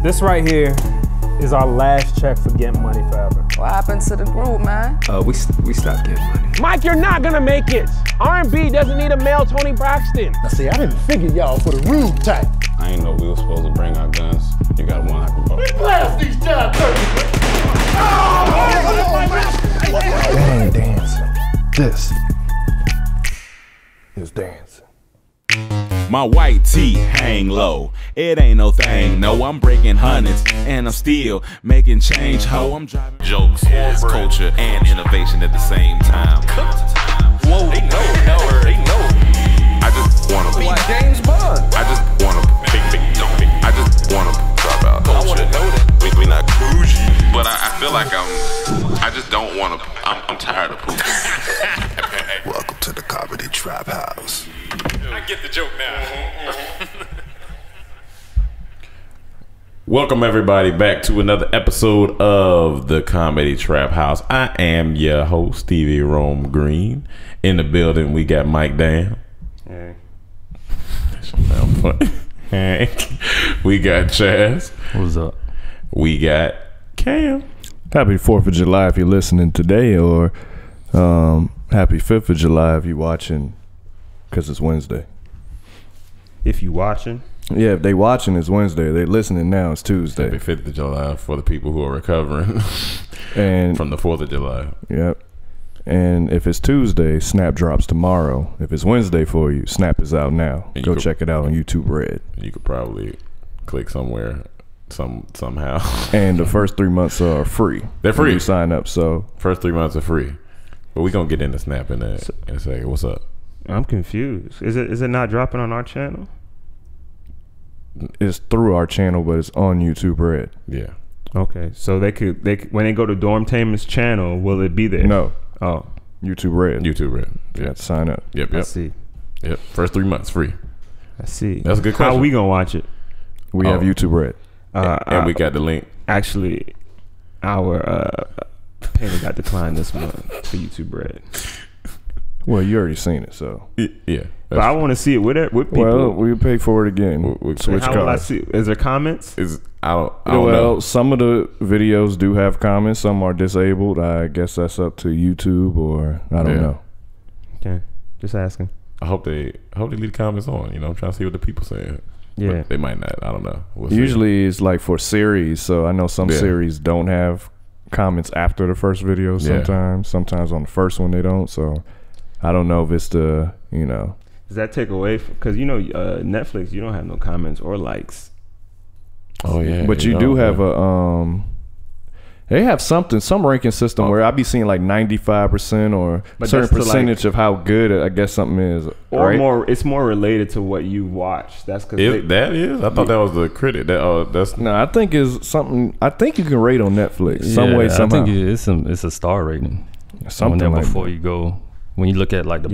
This right here is our last check for Getting Money Forever. What happened to the group, man? We stopped getting money. Mike, you're not gonna make it. R&B doesn't need a male Tony Braxton. Now see, I didn't figure y'all for the rude type. I ain't know we were supposed to bring our guns. You got one I can vote. We blast these job turkeys. That ain't dancing. This is dancing. My white tee hang low. It ain't no thing. No, I'm breaking hundreds and I'm still making change. Ho, I'm driving jokes, culture, and innovation at the same time. Whoa, they know. I just wanna be Like James Bond. I just wanna I just wanna drop out. I wanna know that. We not bougie, but I feel like I just don't wanna. I'm tired of pooping. Welcome to the Comedy Trap House. I get the joke now. Welcome everybody back to another episode of the Comedy Trap House. I am your host, Stevie Rome Green. In the building, we got Mike Dan. Hey. Hey. We got Chaz. What's up? We got Cam. Happy 4th of July if you're listening today, or happy 5th of July if you're watching, because it's Wednesday. If you watching, Yeah, if they watching, it's Wednesday. They listening now, it's Tuesday. Happy 5th of July for the people who are recovering And from the 4th of July. Yep. And if it's Tuesday, Snap drops tomorrow. If it's Wednesday for you, Snap is out now. Go check it out on YouTube Red. You could probably click somewhere somehow. And the first 3 months are free. They're free. When you sign up, so First 3 months are free. But we're going to get into Snap in a second. What's up? I'm confused. Is it not dropping on our channel? it's through our channel, but it's on YouTube Red. Yeah. Okay, so they could when they go to Dormtainment's channel, will it be there? No. Oh, YouTube Red. YouTube Red. You have to sign up. Yep. I see. Yep. First 3 months free. I see. That's a good question. How we gonna watch it? We have YouTube Red. And we got the link. Actually, our payment got declined this month for YouTube Red. Well, you already seen it, so. Yeah. But I want to see it with people. Well, we pay for it again. We Switch How will I cards. see? Is there comments? I don't know. Some of the videos do have comments. Some are disabled. I guess that's up to YouTube, or I don't know. Okay, just asking. I hope they leave the comments on. You know, I'm trying to see what the people saying. Yeah, but they might not. I don't know. We'll Usually it's like for series, so I know some series don't have comments after the first video. Sometimes on the first one they don't. So I don't know if it's the Does that take away because Netflix, you don't have no comments or likes. Oh yeah, but you do have a they have some ranking system where I be seeing like 95% or a certain percentage of how good I guess something is, or right? more. It's more related to what you watch. That's because that is. I thought that was the critic. That's no. I think is something. I think you can rate on Netflix some way somehow. I think it's a star rating. Something like before that. you go, when you look at like the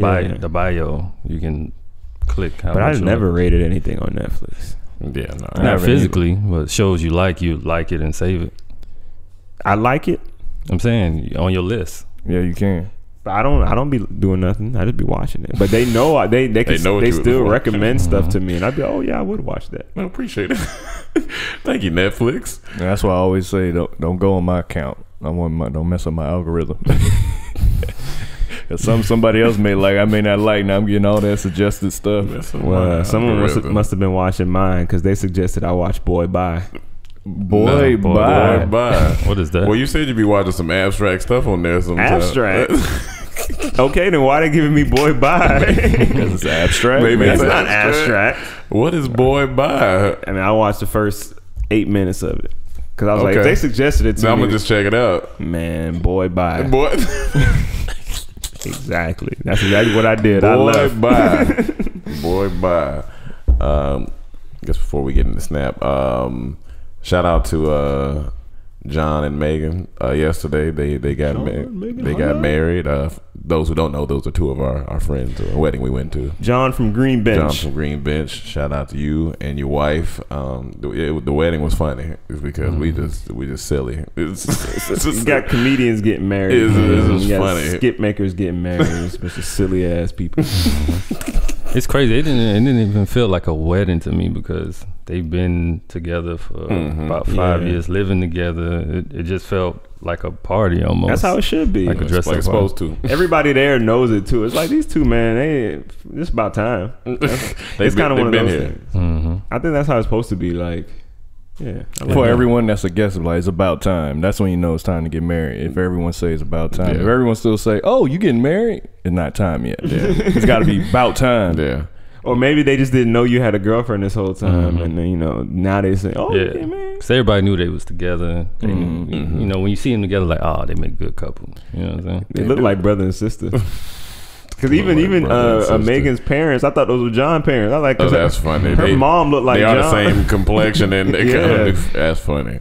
bio, you can click. But I've never rated anything on Netflix. Yeah, no, not physically, but it shows you like it and save it. I like it. I'm saying on your list. Yeah, you can. But I don't be doing nothing. I just be watching it. But they know they still recommend stuff to me, and I'd be I would watch that. I appreciate it. Thank you, Netflix. And that's why I always say don't go on my account. Don't mess up my algorithm. Somebody else may like, I may not like. Now I'm getting all that suggested stuff. Well, someone must have been watching mine because they suggested I watch Boy Bye. Boy Bye. What is that? Well, you said you'd be watching some abstract stuff on there sometimes. Abstract? Okay, then why they giving me Boy Bye? Because it's abstract. Maybe it's not abstract. What is Boy Bye? I mean, I watched the first 8 minutes of it because I was like, if they suggested it to me, I'm gonna just check it out. Man, Boy Bye. Boy. Exactly. That's exactly what I did. Boy I left. Bye. Boy Bye. I guess before we get into Snap, shout out to John and Megan. Yesterday they got married. Those who don't know, those are two of our friends. A wedding we went to. John from Green Bench. John from Green Bench. Shout out to you and your wife. The wedding was funny. It's because we just silly. It's you got comedians getting married. It's funny. Skip makers getting married. Especially silly ass people. It's crazy. It didn't even feel like a wedding to me because they've been together for about 5 years, living together. It just felt like a party almost. That's how it should be. Like a dress like up supposed party. to. Everybody there knows it too. It's like these two, man. It's about time. It's kind of one of those things. I think that's how it's supposed to be. Like, yeah. For everyone that's a guest, like it's about time. That's when you know it's time to get married. If everyone says it's about time, if everyone still say, "Oh, you getting married?" It's not time yet. It's got to be about time. Yeah. Or maybe they just didn't know you had a girlfriend this whole time, and then now they say, "Oh, yeah, man." Because everybody knew they was together. They knew, you know, when you see them together, like, oh, they make a good couple. You know what I'm saying? They look like brother and sister. Because even Megan's parents, I thought those were John's parents. I like. That's funny. Her mom looked like they John. are the same complexion, and they that's funny.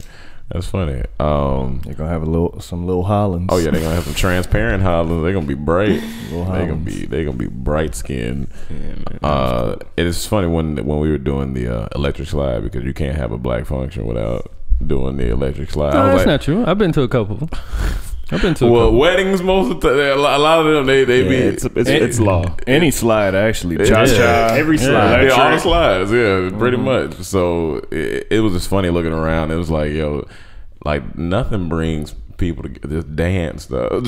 That's funny. They're gonna have some little Hollands. Oh yeah, they're gonna have some transparent Hollands. They're gonna be bright. They're gonna be bright skinned. Yeah, it is funny when we were doing the electric slide, because you can't have a black function without doing the electric slide. No, that's not true. I've been to a couple. Weddings, most of the time, a lot of them they be it's law. Any slide actually, cha-cha, every slide, all the slides, pretty much. So it was just funny looking around. It was like, yo, like nothing brings people to just dance though,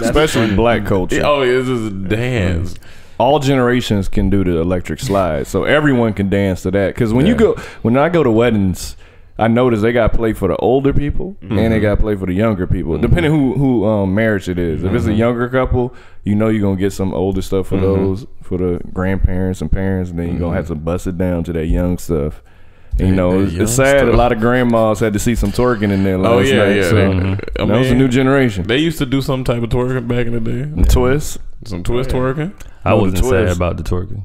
especially black culture. Oh, it's just a dance. All generations can do the electric slide, so everyone can dance to that. Because when I go to weddings, I notice they got to play for the older people and they got to play for the younger people, depending who marriage it is. If it's a younger couple, you know you're gonna get some older stuff for those, for the grandparents and parents, and then you're gonna have to bust it down to that young stuff. And, you know, it's sad. Stuff. A lot of grandmas had to see some twerking in there last night. So that was a new generation. They used to do some type of twerking back in the day. Twist, some twist twerking. I wasn't sad about the twerking.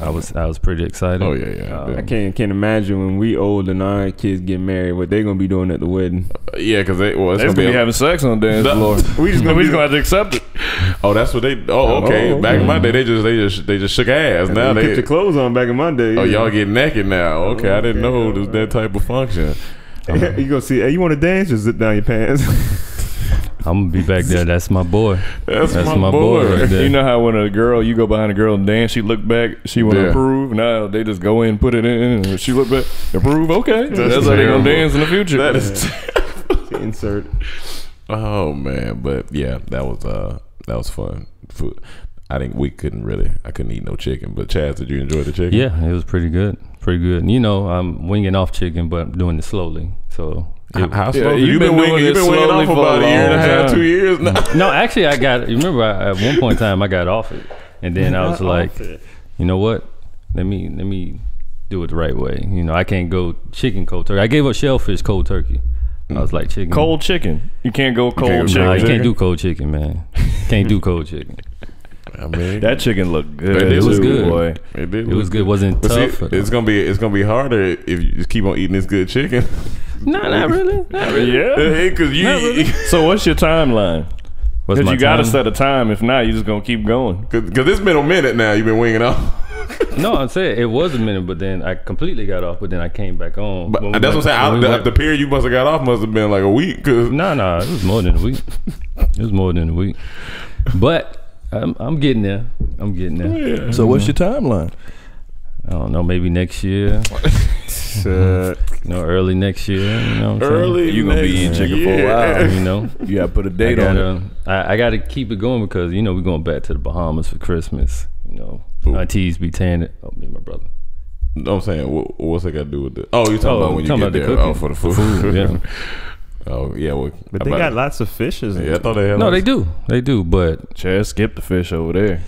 I was pretty excited. Oh yeah. I can't imagine when we old and our kids get married, what they're gonna be doing at the wedding. Yeah, because they're gonna be having sex on the dance floor. we just gonna have to accept it. Oh, that's what they. Oh, okay. Back in my day, they just shook ass. Now they kept your clothes on. Back in my day. Oh, y'all get naked now. Okay, I didn't know it was that type of function. You gonna see? Hey, you want to dance? Just zip down your pants. I'm gonna be back there. That's my boy. That's my boy right there. You know how when you go behind a girl and dance, she look back, she want to approve. Now they just go in, put it in, and she look back, approve. Okay, that's how they gonna dance in the future. That is insert. Oh man, but yeah, that was fun. Food. I couldn't eat no chicken. But Chaz, did you enjoy the chicken? Yeah, it was pretty good. You know, I'm winging off chicken, but I'm doing it slowly. So. How slow? You've been winging off for about a year and a half, 2 years now. No, actually, at one point in time I got off it, and then I was like, you know what? Let me do it the right way. You know, I can't go chicken cold turkey. I gave up shellfish cold turkey. I was like chicken. Cold chicken. You can't go cold chicken. Nah, you can't do cold chicken, man. Can't do cold chicken. I mean, that chicken looked good. It was good. Boy. It was good. It wasn't tough. See, it's gonna be harder if you just keep on eating this good chicken. No, not really. Yeah, because So what's your timeline? Because you gotta time? set a time. If not, you just gonna keep going. Because it's been a minute now. You've been winging off. No, I'm saying it was a minute, but then I completely got off. But then I came back on. But that's what I'm saying. The period you must have got off must have been like a week. No, it was more than a week. But I'm getting there. Yeah. So what's your timeline? I don't know. Maybe next year. Early next year. You know what I'm saying? You gonna be eating chicken for a while. You know, you gotta put a date on it. I gotta keep it going because we're going back to the Bahamas for Christmas. You know, aunties be tanning. Oh, me and my brother. No, I'm saying, what's that got to do with it? Oh, you're talking about when you get there. Cooking. For the food. Yeah. Oh yeah, but they got lots of fishes. Yeah, I thought they had. No, they do. But Chaz skipped the fish over there.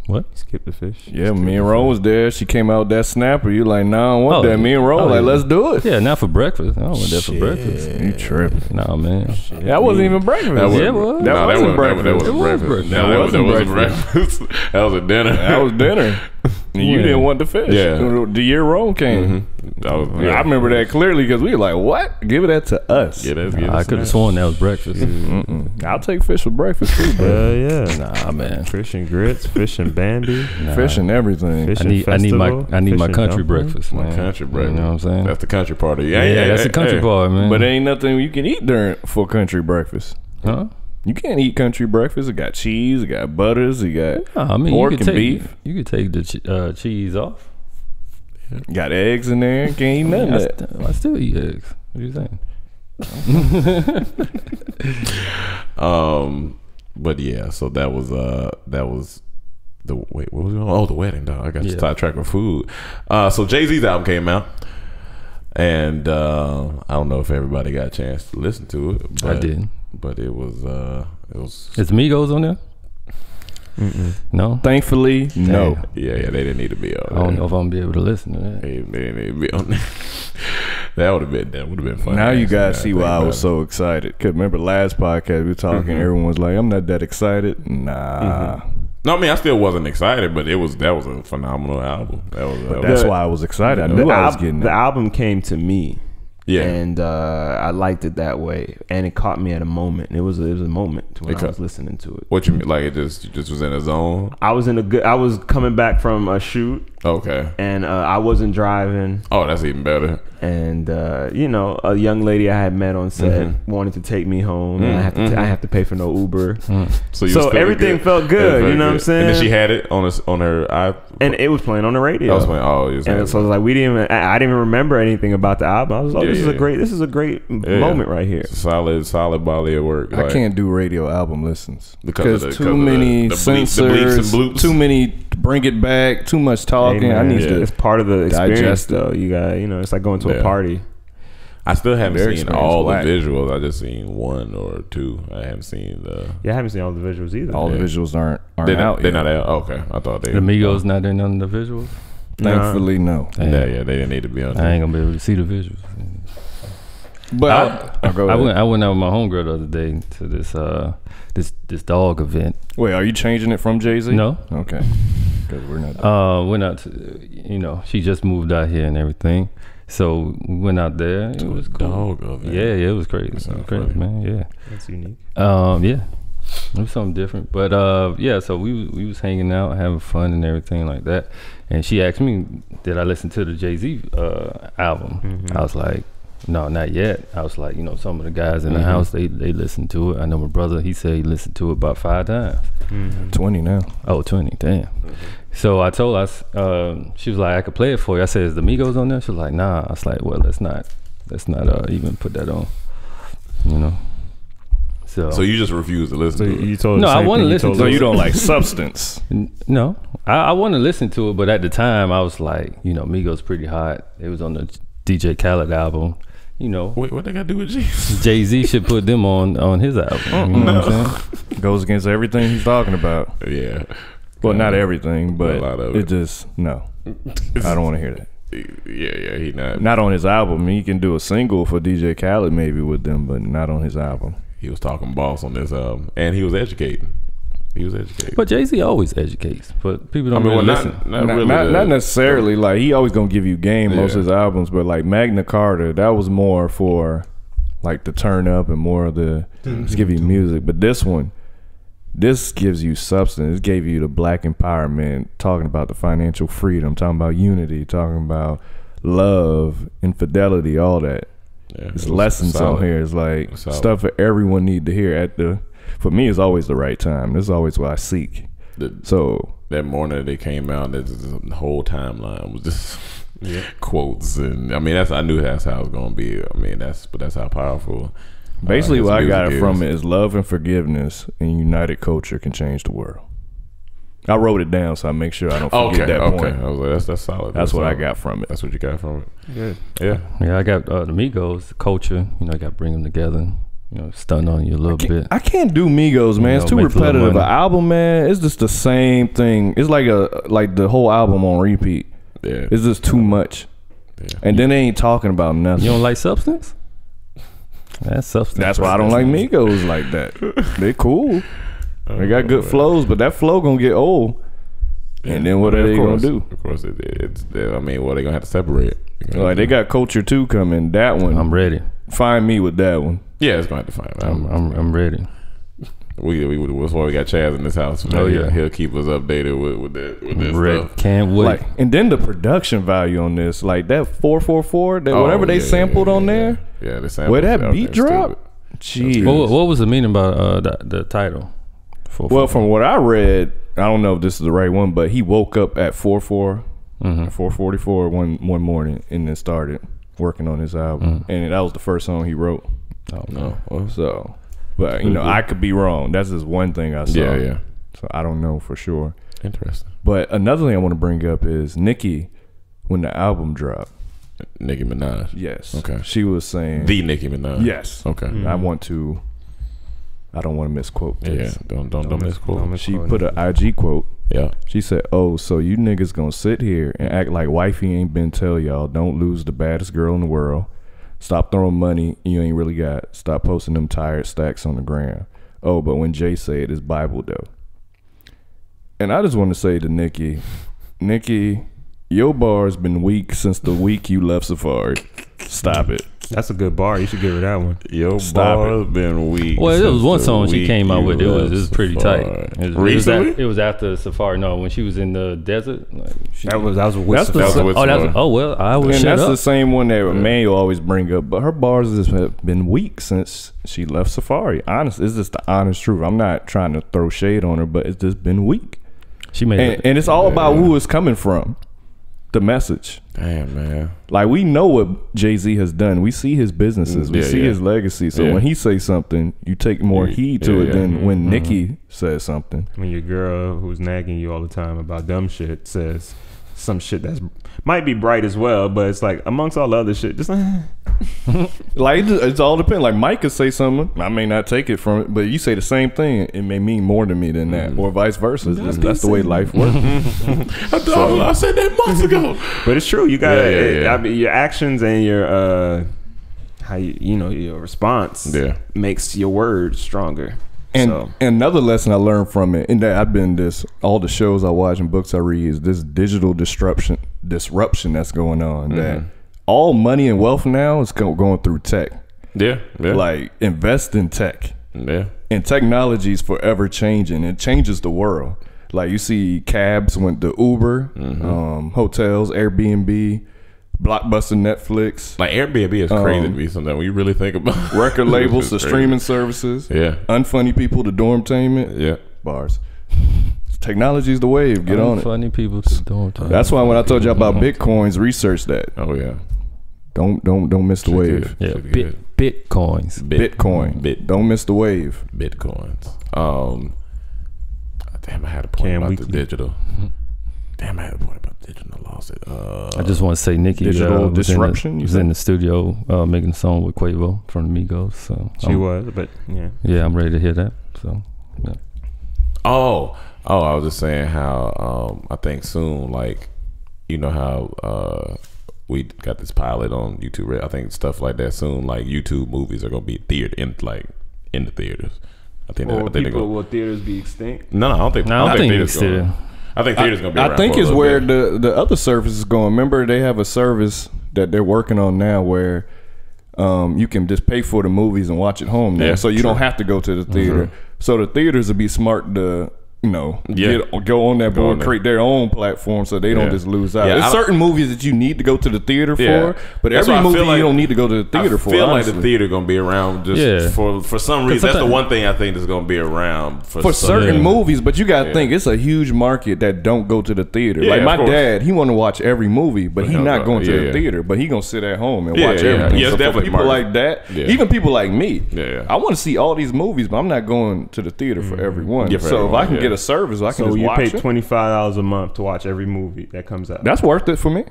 What? Skip the fish. Yeah, me and Ron was there. She came out with that snapper. You like, nah, I don't want that. Me and Ron let's do it. Yeah, not for breakfast. I don't want that for breakfast. You tripping? Nah, man. That wasn't even breakfast. That wasn't breakfast. That wasn't breakfast. That was a dinner. That was dinner. You didn't want the fish. Yeah. The year Ron came. I remember that clearly because we were like, what? Give it that to us. Yeah, I could have sworn that was breakfast. I'll take fish for breakfast too, bro. Yeah. Nah, man. Fish and grits, fish and bandy. Fish and everything. Fish I need my country breakfast, man. My country breakfast. You know what I'm saying? That's the country part of you. Yeah, that's the country part, man. But there ain't nothing you can eat for country breakfast. Huh? You can't eat country breakfast. It got cheese, it got butters, it got pork and beef. You could take the cheese off. Got eggs in there. Can't eat nothing of that. I still eat eggs. What are you saying? But yeah, so that was the wait. What was it? Oh, the wedding, dog. I got sidetracked with food. So Jay-Z's album came out, and I don't know if everybody got a chance to listen to it. But, I did, but it was. Is Migos on there? No. Thankfully, no. Yeah, they didn't need to be on there. I don't know if I'm gonna be able to listen to that. They didn't need to be on there. That would have been fun. Now you guys see why I was so excited. Cause remember last podcast we were talking, everyone was like, "I'm not that excited." Nah. No, I mean I still wasn't excited, but that was a phenomenal album. That's why I was excited. I knew I was getting the it. album came to me. Yeah, and I liked it that way, and it caught me at a moment. It was a moment when I was listening to it. What you mean? Like you just was in a zone? I was coming back from a shoot. Okay. And I wasn't driving. Oh, that's even better. And a young lady I had met on set wanted to take me home. And I have to pay for no Uber. So everything felt good. You know what I'm saying? And then she had it on her iPhone. And it was playing on the radio. I was playing. And so I was like, I didn't even remember anything about the album. I was like, this is a great moment right here. It's a solid body of work. I can't do radio album listens because too many censors, too many bring it back, too much talking. I need to. It's part of the experience, though. You got it's like going to a party. I still haven't seen all the visuals. I just seen one or two. I haven't seen the. Yeah, I haven't seen all the visuals either. All the visuals aren't out. They're not out. Okay, I thought they. The Migos not in none of the visuals. Thankfully, no. Yeah, they didn't need to be on. I ain't gonna be able to see the visuals. But I went out with my homegirl the other day to this dog event. Wait, are you changing it from Jay-Z? No. Okay. Because we're not. Went out to, she just moved out here and everything. So we went out there. It was cool. Dog event. Yeah, it was crazy. It was crazy, man. Yeah. That's unique. Yeah. It was something different. But so we was hanging out, having fun and everything like that. And she asked me, did I listen to the Jay-Z album? I was like, no, not yet. I was like, some of the guys in the house, they listened to it. I know my brother, he said he listened to it about 5 times. 20 now. Oh, 20, damn. So I told her, she was like, I could play it for you. I said, is the Migos on there? She was like, nah. I was like, well, let's not even put that on, So you just refuse to listen to it? You told no, I want to listen to it. So you don't like Substance? No, I want to listen to it, but at the time I was like, Migos pretty hot. It was on the DJ Khaled album. Wait, what they got to do with Jay-Z should put them on his album. You know what I'm saying? Goes against everything he's talking about. Yeah. Well, not everything, but a lot of it just no. I don't want to hear that. Yeah, he not on his album. He can do a single for DJ Khaled maybe with them, but not on his album. He was talking boss on this album, and he was educating. But Jay-Z always educates, but people don't really listen. Not necessarily. Like, he always gonna give you game most of his albums, but like Magna Carta, that was more for like the turn up and more of the just give you music. But this gives you substance. It gave you the black empowerment, talking about the financial freedom, talking about unity, talking about love, infidelity, all that. Yeah, it's lessons on here. It's like stuff that everyone need to hear for me, it's always the right time. This is always what I seek. So that morning that they came out, the whole timeline was just quotes, and I mean I knew that's how it was gonna be. I mean that's how powerful. Basically, what I got from it is love and forgiveness, and united culture can change the world. I wrote it down so I make sure I don't forget that point. I was like, that's solid. That's what I got from it. That's what you got from it. Good. Yeah. I got the Migos, the culture. I got to bring them together. Stun on you a little bit. I can't do Migos, man. It's too repetitive. An album, man, it's just the same thing. It's like the whole album on repeat. Yeah. It's just too much. Yeah. And then they ain't talking about nothing. You don't like Substance? That's Substance. That's why I don't like Migos like that. They cool. They got good flows, but that flow gonna get old. And then what are they gonna do? Of course, I mean, what are they gonna have to separate? Like they got Culture 2 coming. That one, I'm ready. Find me with that one. Yeah, it's gonna have to find. I'm ready. That's why we got Chaz in this house. Oh yeah, he'll keep us updated with this stuff. Can't wait. Like, and then the production value on this, like that 444, that whatever they sampled on there. Yeah, they sampled. Where that beat drop. Jeez. What was the meaning about the title? Well, from what I read, I don't know if this is the right one, but he woke up at 4/4 at 4:44 one morning, and then started working on his album, and that was the first song he wrote. Oh no! So, but you know, I could be wrong. That's just one thing I saw. Yeah. So I don't know for sure. Interesting. But another thing I want to bring up is Nicki, when the album dropped. Nicki Minaj. Yes. Okay. She was saying the Nicki Minaj. Yes. Okay. I don't want to misquote this. Yeah. Don't misquote. She put an IG quote. Yeah. She said, "Oh, so you niggas gonna sit here and act like wifey ain't been tell y'all don't lose the baddest girl in the world. Stop throwing money you ain't really got. Stop posting them tired stacks on the ground. Oh, but when Jay said it's Bible though." And I just want to say to Nicki, your bar's been weak since the week you left Safari. Stop it. That's a good bar. You should give her that one. Your bar's been weak. Well, there was one since song the she came out week with. you It was left pretty Safari. tight. Recently? It was after Safari. No, when she was in the desert. Like, That was with That's the Safari. song- with oh, that's Safari. oh well. I was And shut that's up. the same one that Emmanuel always bring up. But her bars have been weak since she left Safari. Honest, it's just the honest truth. I'm not trying to throw shade on her, but it's just been weak. She made And it's all about who it's coming from. The message. Damn, man. Like, we know what Jay-Z has done. We see his businesses. We see his legacy. So when he says something, you take more heed to it than when Nicki says something. When your girl who's nagging you all the time about dumb shit says some shit that's might be bright as well, but it's like amongst all the other shit, just Like, it's all depends. Like, Mike could say something. I may not take it from it, but you say the same thing, it may mean more to me than that. Or vice versa. That's the way life works. I said that months ago. But it's true. You got Yeah. I mean, your actions and your how your response makes your words stronger. And another lesson I learned from it, and that I've been all the shows I watch and books I read, is this digital disruption that's going on. That all money and wealth now is going through tech. Yeah. Like, invest in tech. Yeah. And technology is forever changing. It changes the world. Like, you see cabs went to Uber, hotels, Airbnb, Blockbuster, Netflix. Like, Airbnb is crazy to me sometimes when you really think about it. Record labels to It's crazy. streaming services. Yeah. Unfunny people to Dormtainment. Yeah. Bars. Technology's the wave. Get on it. Funny people to Dormtainment. That's why when I told you about Bitcoins, research that. Oh, yeah. Don't miss the wave. Yeah, Bitcoins. Bitcoin. Don't miss the wave. Bitcoins. Damn, I had a point about the digital. Damn, I had a point about digital. I lost it. I just want to say Nicki Digital disruption. was in the studio making a song with Quavo from the Migos. So She was, but yeah, I'm ready to hear that. So yeah. Oh, I was just saying how I think soon, like, you know how we got this pilot on YouTube. I think stuff like that soon, like YouTube movies are gonna be in the theaters. I think will theaters be extinct? No, I don't think. No, I think theaters it's still. I think theaters gonna be. I around think for a it's little where bit. the other service is going. Remember, they have a service that they're working on now where you can just pay for the movies and watch at home now. Yeah, So you don't have to go to the theater. So the theaters would be smart to, go on that board, create their own platform so they don't just lose out. Yeah, There's certain movies that you need to go to the theater for, but That's every why I movie feel like- you don't need to go to the theater for. I feel like honestly. the theater gonna be around just for some reason. That's the one thing I think that's gonna be around for certain movies, but you gotta think it's a huge market that don't go to the theater. Yeah, like of my course. dad, he want to watch every movie, but he not going to the theater. But he gonna sit at home and watch everything. Yeah, it's so for definitely people market. like that, Yeah. even people like me, Yeah. I want to see all these movies, but I'm not going to the theater for everyone. Yeah, for so everyone, if I can yeah. get a service, I can So just you watch pay it. $25 a month to watch every movie that comes out. That's worth it for me.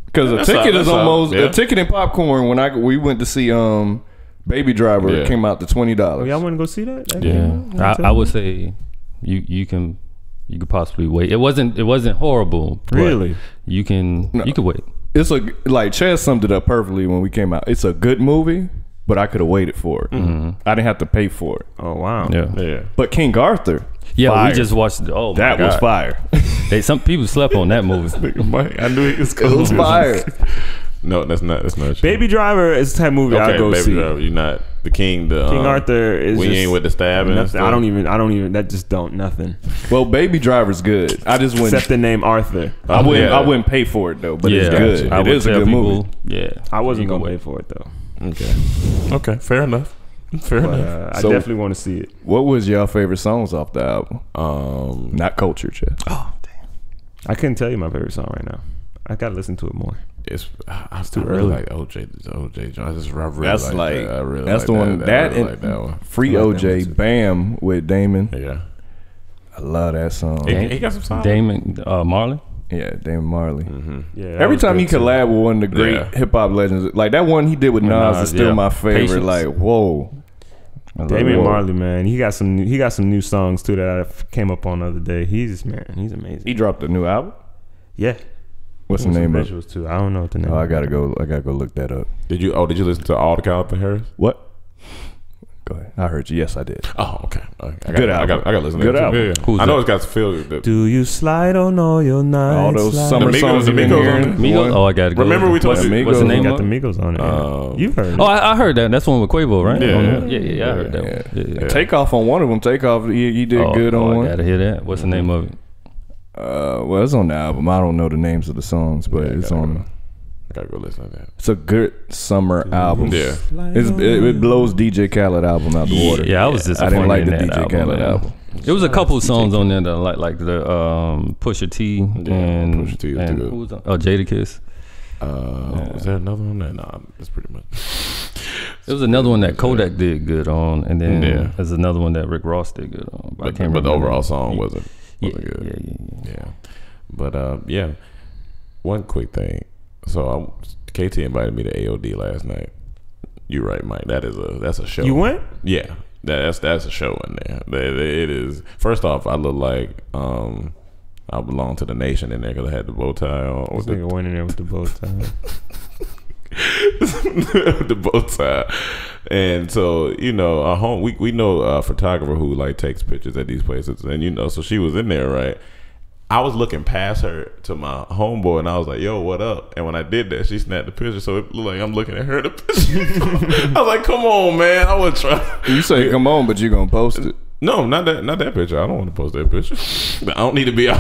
Because a That's ticket all- is that's all, almost yeah. a ticket and popcorn. When we went to see Baby Driver, it came out to $20. Oh, y'all want to go see that? Yeah, I would say you could possibly wait. It wasn't horrible. But Really? you can wait. It's like Chaz summed it up perfectly when we came out. It's a good movie, but I could have waited for it. I didn't have to pay for it. Oh wow. Yeah. But King Arthur, Yeah, fire. we just watched it. Oh, That my was God. fire. Some people slept on that movie. I knew it was It was fire. No, that's not true. Baby Driver is the type of movie I go Baby see. Driver, you're not the king. King Arthur is we just ain't with the stabbing. and nothing. stuff. I don't even. That just don't nothing. Well, Baby Driver's good. I just wouldn't. Except the name Arthur. I wouldn't. Yeah. I wouldn't pay for it though. But it's Yeah, good. I It would is a tell good people, movie. Yeah, I wasn't you gonna can pay wait. for it though. Okay, fair enough. Fair But enough. I So- definitely want to see it. What was y'all favorite songs off the album? Not Culture, Chaz. I couldn't tell you my favorite song right now. I gotta listen to it more. I still really like OJ John. I really That's like that. I really that's like the one. that. That I really and like that one. Free I like that OJ one too. Bam with Damon. Yeah. I love that song. He got some songs. Damon Marley. Yeah, Damon Marley. Yeah. that Every was time good he too. collab with one of the great Yeah. hip hop legends, like that one he did with Nas, is still yeah. my favorite. Patience. Like, whoa. Damian Whoa. Marley, man, he got some new songs too that I came up on the other day. He's amazing. He dropped a new album. Yeah. What's the name of it? visuals too. I don't know what the name. Oh, I is. gotta go look that up. Did you listen to all the Calvin Harris? What? Go ahead. I heard you. Yes, I did. Oh, okay. Good album. I got to listen to Good it. too. album. Yeah, yeah. Who's I know that? it's got feel. Do you slide or no? You're not. All those slide. summer The Migos- songs the you've been Migos on hearing. it. Migos? Oh, I gotta go. Remember we told what's, you- what's the name Got of the it? Migos on it. You've heard it. Oh, I heard that. That's one with Quavo, right? Yeah. Yeah, I heard that one. Yeah. Takeoff on one of them. Takeoff, he did good on I one. gotta hear that. What's the name of it? Well, it's on the album. I don't know the names of the songs, but it's on. I gotta go listen to that. It's a good summer album. Yeah. It blows DJ Khaled album out the water. Yeah, I was I disappointed didn't like the in that DJ Khaled man. album. It was a couple of songs on there that I like the Pusha T and Pusha T is and good. who was on? Oh, Jadakiss. Was there another one? Nah, that's pretty much. It was another one that Kodak did good on, and then Yeah. there's another one that Rick Ross did good on. But I can't But the remember. overall song wasn't Yeah, good. yeah. Yeah. But yeah, one quick thing. So KT invited me to AOD last night. You're right, Mike. That's a show. You went? Yeah, that's a show in there. It is. First off, I look like I belong to the nation in there because I had the bow tie on. This nigga went in there with the bow tie. The bow tie. And so, our home we know a photographer who like takes pictures at these places, and so she was in there, right? I was looking past her to my homeboy, and I was like, "Yo, what up?" And when I did that, she snapped the picture, so it looked like I'm looking at her. The picture. I was like, "Come on, man! I would try." You say come on, but you gonna post it. No, not that picture. I don't want to post that picture. I don't need to be out.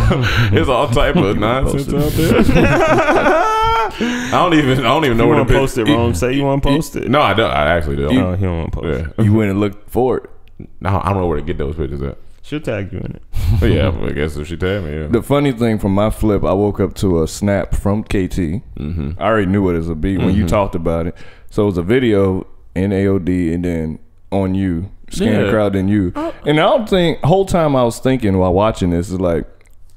There's all type of nonsense out there. I don't even know You where want the to post it, Rome? Say you want to post it. No, I don't. I actually don't. No, he don't want to post it. You went and looked for it. No, I don't know where to get those pictures at. She'll tag you in it. But yeah, I guess if she tagged me, yeah. The funny thing from my flip, I woke up to a snap from KT. Mm-hmm. I already knew what it was a be when you talked about it. So it was a video in AOD and then on you, scan the crowd and you. And I don't think, whole time I was thinking while watching this is like,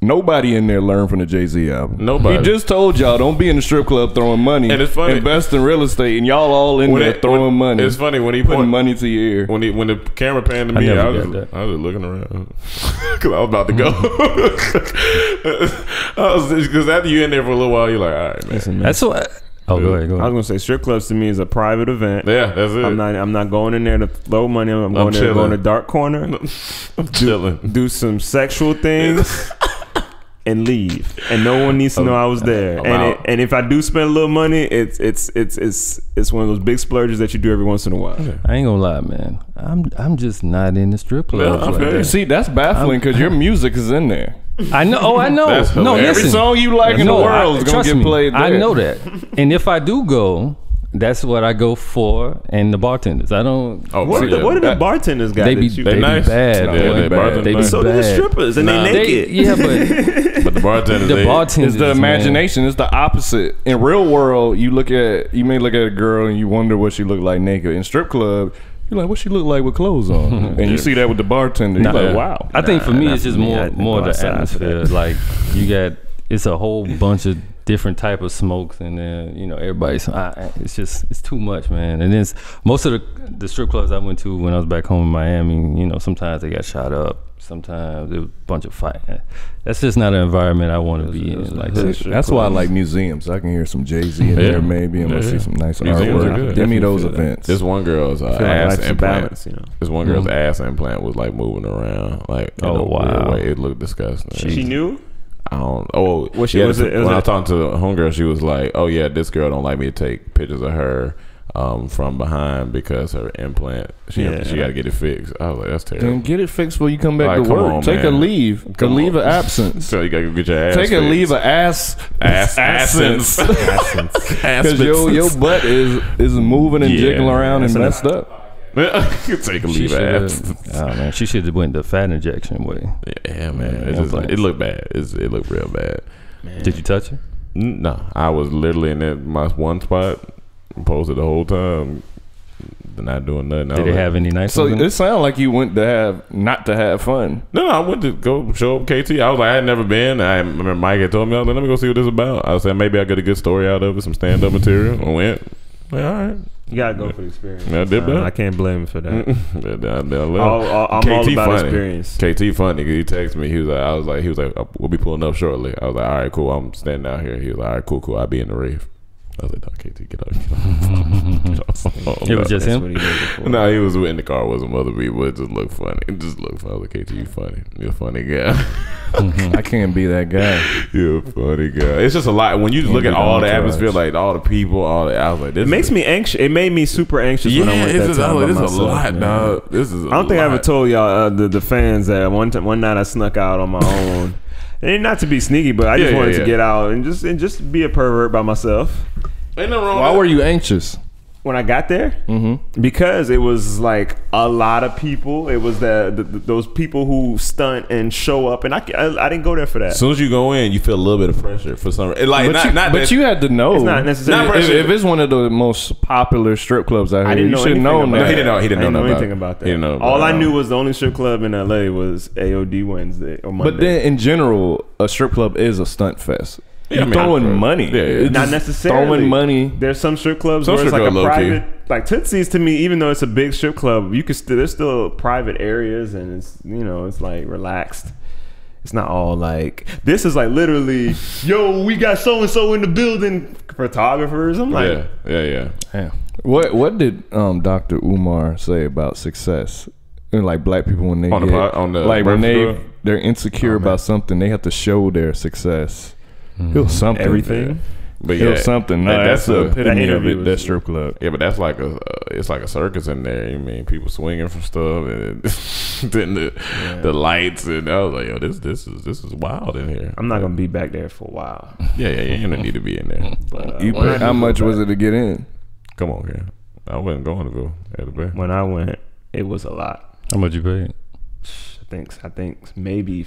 nobody in there learned from the Jay-Z album. Nobody. He just told y'all don't be in the strip club throwing money. And it's funny. Invest in real estate, and y'all all in there throwing money. It's funny when he putting money to your ear. When the camera panned to me, I was just looking around because I was about to go. Because after you in there for a little while, you're like, all right, man. Listen, man. That's what. Oh, go ahead. I was gonna say strip clubs to me is a private event. Yeah, that's it. I'm not going in there to throw money. I'm going there to go in a dark corner. I'm chilling. Do some sexual things. And leave, and no one needs to know I was there. And if I do spend a little money, it's one of those big splurges that you do every once in a while. I ain't gonna lie, man. I'm just not in the strip club. Yeah, like that. See, that's baffling because your music is in there. I know. Oh, I know. That's No, hilarious. listen. Every song you like in the world is gonna trust get me, played there. I know that. And if I do go, that's what I go for. And the bartenders, I don't. Oh, What do the bartenders got? They be that you, they nice. be bad. Yeah, boy. they bartenders They be nice. so do the bad. strippers, and they naked. Yeah, but But the bartenders, the bartenders, It's the man. imagination. It's the opposite. In real world, you may look at a girl and you wonder what she look like naked. In strip club, you're like, what she look like with clothes on? And you see that with the bartender. You're like, wow. I think for me, not it's just for me. more I more go the outside for atmosphere. that. Like you got, it's a whole bunch of different type of smokes, and then everybody's. It's too much, man. And then most of the strip clubs I went to when I was back home in Miami, sometimes they got shot up. Sometimes it was a bunch of fighting. That's just not an environment I want to be in. Like That's why I like museums. I can hear some Jay-Z in there maybe, and let's see some nice Museums are artwork. good. Give me those Definitely feel that. events. this one girl's feel like ass life's a implant. balance, This one girl's ass implant was like moving around, like in a weird way. It looked disgusting. She knew. I don't. Oh, Was she- yeah, was it- when was I it- was talking to the homegirl, she was like, "Oh yeah, this girl don't like me to take pictures of her from behind because her implant. She got to get it fixed." I was like, "That's terrible." Then get it fixed before you come back Like, to come work. on, Take a man. leave. A leave of absence. So you gotta go get your ass. Take a fixed. leave of ass Absence. because your butt is moving and jiggling around and messed up. Take a leave of absence. Oh man, she should have went the fat injection way. Yeah, man. Yeah, It looked bad. It looked real bad. Did you touch her? No, I was literally in that my one spot, posted the whole time, not doing nothing. Did they have any nice So ones? it sounded like you went to not to have fun. No, I went to go show up KT. I was like, I had never been. I remember Mike had told me, I was like, let me go see what this is about. I was like, maybe I get a good story out of it, some stand up material. I went. Like, all right. You gotta go for the experience. I did that. I can't blame him for that. I'm all about experience. KT funny because he texted me. He was like, we'll be pulling up shortly. I was like, all right, cool. I'm standing out here. He was like, all right, cool. I'll be in the rave. I was like, no, KT, get up. It was just him? No, he was in the car with some other people. It just looked funny. I was like, KT, you funny. You're a funny guy. I can't be that guy. You're a funny guy. It's just a lot. When you just look at all the atmosphere, like all the people, all the, I was like, this it makes me anxious. It made me super anxious when I went that time by this is myself, a lot, man. dog. This is. I don't think I ever told y'all the fans that one night I snuck out on my own. And not to be sneaky, but I just wanted to get out and just be a pervert by myself. Ain't nothing wrong. Why were you anxious? When I got there, because it was like a lot of people. It was those people who stunt and show up, and I didn't go there for that. As soon as you go in, you feel a little bit of pressure for some reason. Like, but you had to know. It's not necessarily if it's one of the most popular strip clubs out here, you should know that. No, he didn't know anything about that. All I knew was the only strip club in LA was AOD Wednesday or Monday. But then, in general, a strip club is a stunt fest. Yeah, You're throwing money. Yeah. Not necessarily. Throwing money. There's some strip clubs where it's like a private, like Tootsie's to me, even though it's a big strip club, you can there's still private areas and it's, it's like relaxed. It's not all like, this is like literally, yo, we got so-and-so in the building, photographers. I'm like, yeah. What did Dr. Umar say about success? And like black people when they they're insecure about something, they have to show their success. It was something. Everything. But it was something. No, that's the epitome of it. That strip club. Yeah, but that's like it's like a circus in there. You mean people swinging from stuff and then the lights, and I was like, yo, this is wild in here. I'm not gonna be back there for a while. Yeah, you don't need to be in there. But how much was it to get in? Come on, man. I wasn't going to go at the back. When I went, it was a lot. How much you paid? I think maybe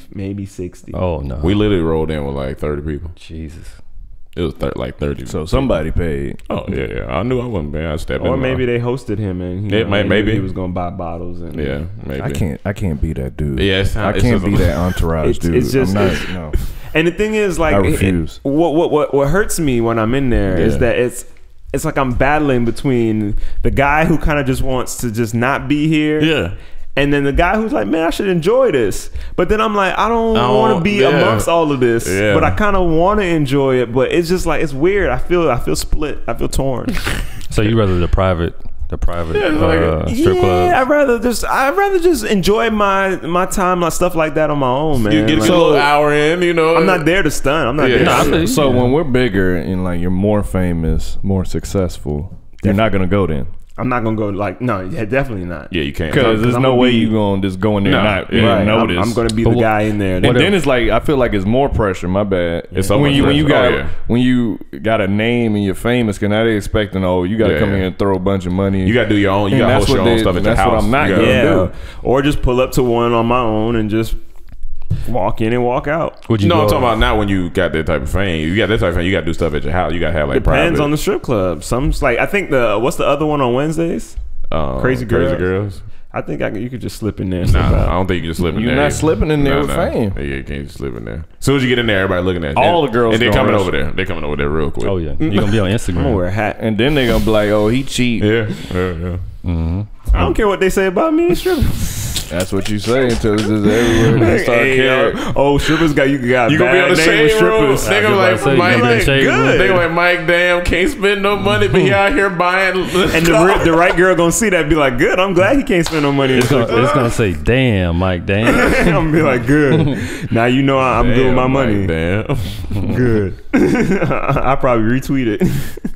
60. Oh no, we literally rolled in with like 30 people. Jesus, it was like 30. So somebody paid. Oh yeah. I knew I wasn't paying. I stepped in. Or maybe they hosted him and maybe he was gonna buy bottles and maybe. I can't be that dude. Yeah, I can't be that entourage dude. It's just no. And the thing is, like, I refuse. What hurts me when I'm in there is that it's like I'm battling between the guy who kind of just wants to just not be here. Yeah. And then the guy who's like, man, I should enjoy this. But then I'm like, I don't want to be amongst all of this. Yeah. But I kind of want to enjoy it. But it's just like, it's weird. I feel split. I feel torn. So you rather the private strip club? I'd rather just enjoy my time, like stuff like that on my own, man. You get a little hour in, I'm not there to stunt. I'm not there. So when we're bigger and like you're more famous, more successful, you're not gonna go then. I'm not gonna go definitely not. Yeah, you can't. Because there's no way you gonna just go in there and not notice. I'm gonna be the guy in there. And then it's like, I feel like it's more pressure. My bad. It's when you got a name and you're famous, because now they expecting, you got to come in and throw a bunch of money. You got to do your own. You got to host your own stuff at your house. That's what I'm not gonna do. Or just pull up to one on my own and just walk in and walk out. I'm talking about not when you got that type of fame. You got that type of fame, you got to do stuff at your house. You got to have like Depends private. on the strip club. Some like, I think what's the other one on Wednesdays? Crazy Girls. I think you could just slip in there. Nah, I don't think you can just slip in there. You're not slipping in there with fame. Yeah, you can't just slip in there. As soon as you get in there, everybody looking at you. All the girls. And they're coming over there. They're coming over there real quick. Oh yeah, you're gonna be on Instagram. I'm gonna wear a hat. And then they're gonna be like, he cheat. Yeah. Mm-hmm. I don't care what they say about me in stripping. That's what you say until it's just everywhere they start caring. Strippers you gonna be on the shade room. They gonna like, Mike, good. They gonna like, Mike, damn, can't spend no money, but he out here buying. And the right girl gonna see that, and be like, good. I'm glad he can't spend no money. It's gonna say, damn, Mike, damn. I'm gonna be like, good. Now you know I'm doing my money. Damn, good. I probably retweet it.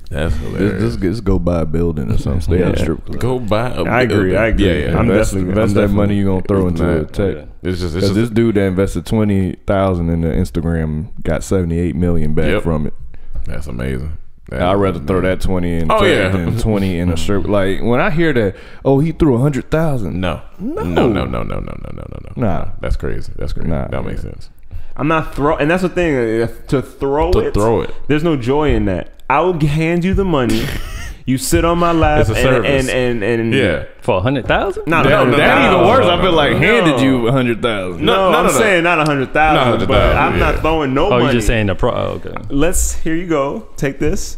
That's hilarious. Just go buy a building or something. Stay at a strip club. Go buy a building. I agree. Yeah. I'm invest definitely that money you gonna throw into the tech. It's just this dude that invested $20,000 in the Instagram got $78 million back from it. That's amazing. I'd rather throw that 20 in than 20 in a strip. Like when I hear that, he threw 100,000. No. Nah, that's crazy. That makes sense. I'm not throw, and that's the thing. To throw it. There's no joy in that. I will hand you the money. You sit on my lap It's a service. and Yeah. For 100,000? No, That even worse. I feel like no. handed you 100,000. No, I'm saying not 100,000, but I'm not throwing no Oh, money. you're just saying the pro. Oh, okay. Here you go. Take this.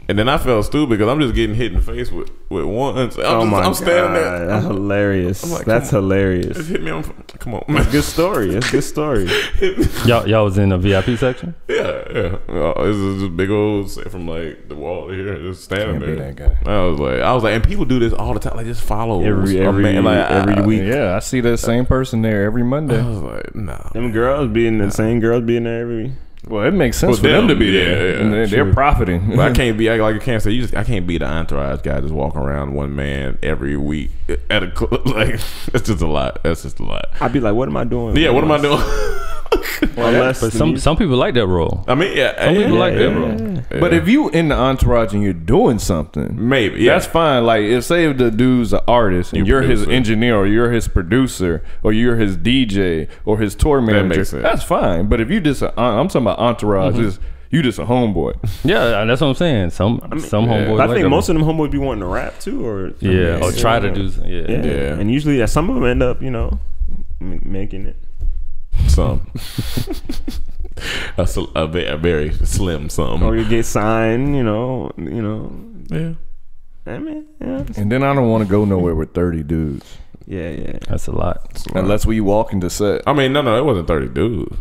And then I felt stupid because I'm just getting hit in the face with ones. I'm standing there. That's hilarious. I'm like, That's hilarious. Just hit me on. Come on, It's a good story. It's a good story. Y'all was in the VIP section? Yeah. This is just big old set from like the wall here, just standing Can't be there. that guy. I was like, and people do this all the time. Like, just follow Every week. Yeah, I see that same person there every Monday. I was like, nah. Them girls being the same girls being there every week. Well, it makes sense For for them to them, be yeah, there. yeah, And they're true. profiting. But I can't be like you can't say I can't be the entourage guy just walking around one man every week at a club. Like, it's just a lot. That's just a lot. I'd be like, what am I doing? Yeah, what am I doing? Unless But some people like that role. I mean, yeah, Some people like that yeah. role. But if you in the entourage and you're doing something, maybe, yeah, that's fine. Like, if say the dude's an artist and you're his producer. engineer or you're his producer or you're his DJ or his tour manager, makes sense. that's fine. But if you just, I'm talking about entourage, is you just a homeboy. Yeah, that's what I'm saying. Some homeboys. But I like think that most of them homeboys be wanting to rap too, or Yeah, or try to do. Yeah. yeah. And usually, some of them end up, making it. some a very slim some. Or you get signed, Yeah. I mean, yeah, And then I don't want to go nowhere with 30 dudes yeah. That's a lot. unless we walk into set. I mean, no, it wasn't 30 dudes.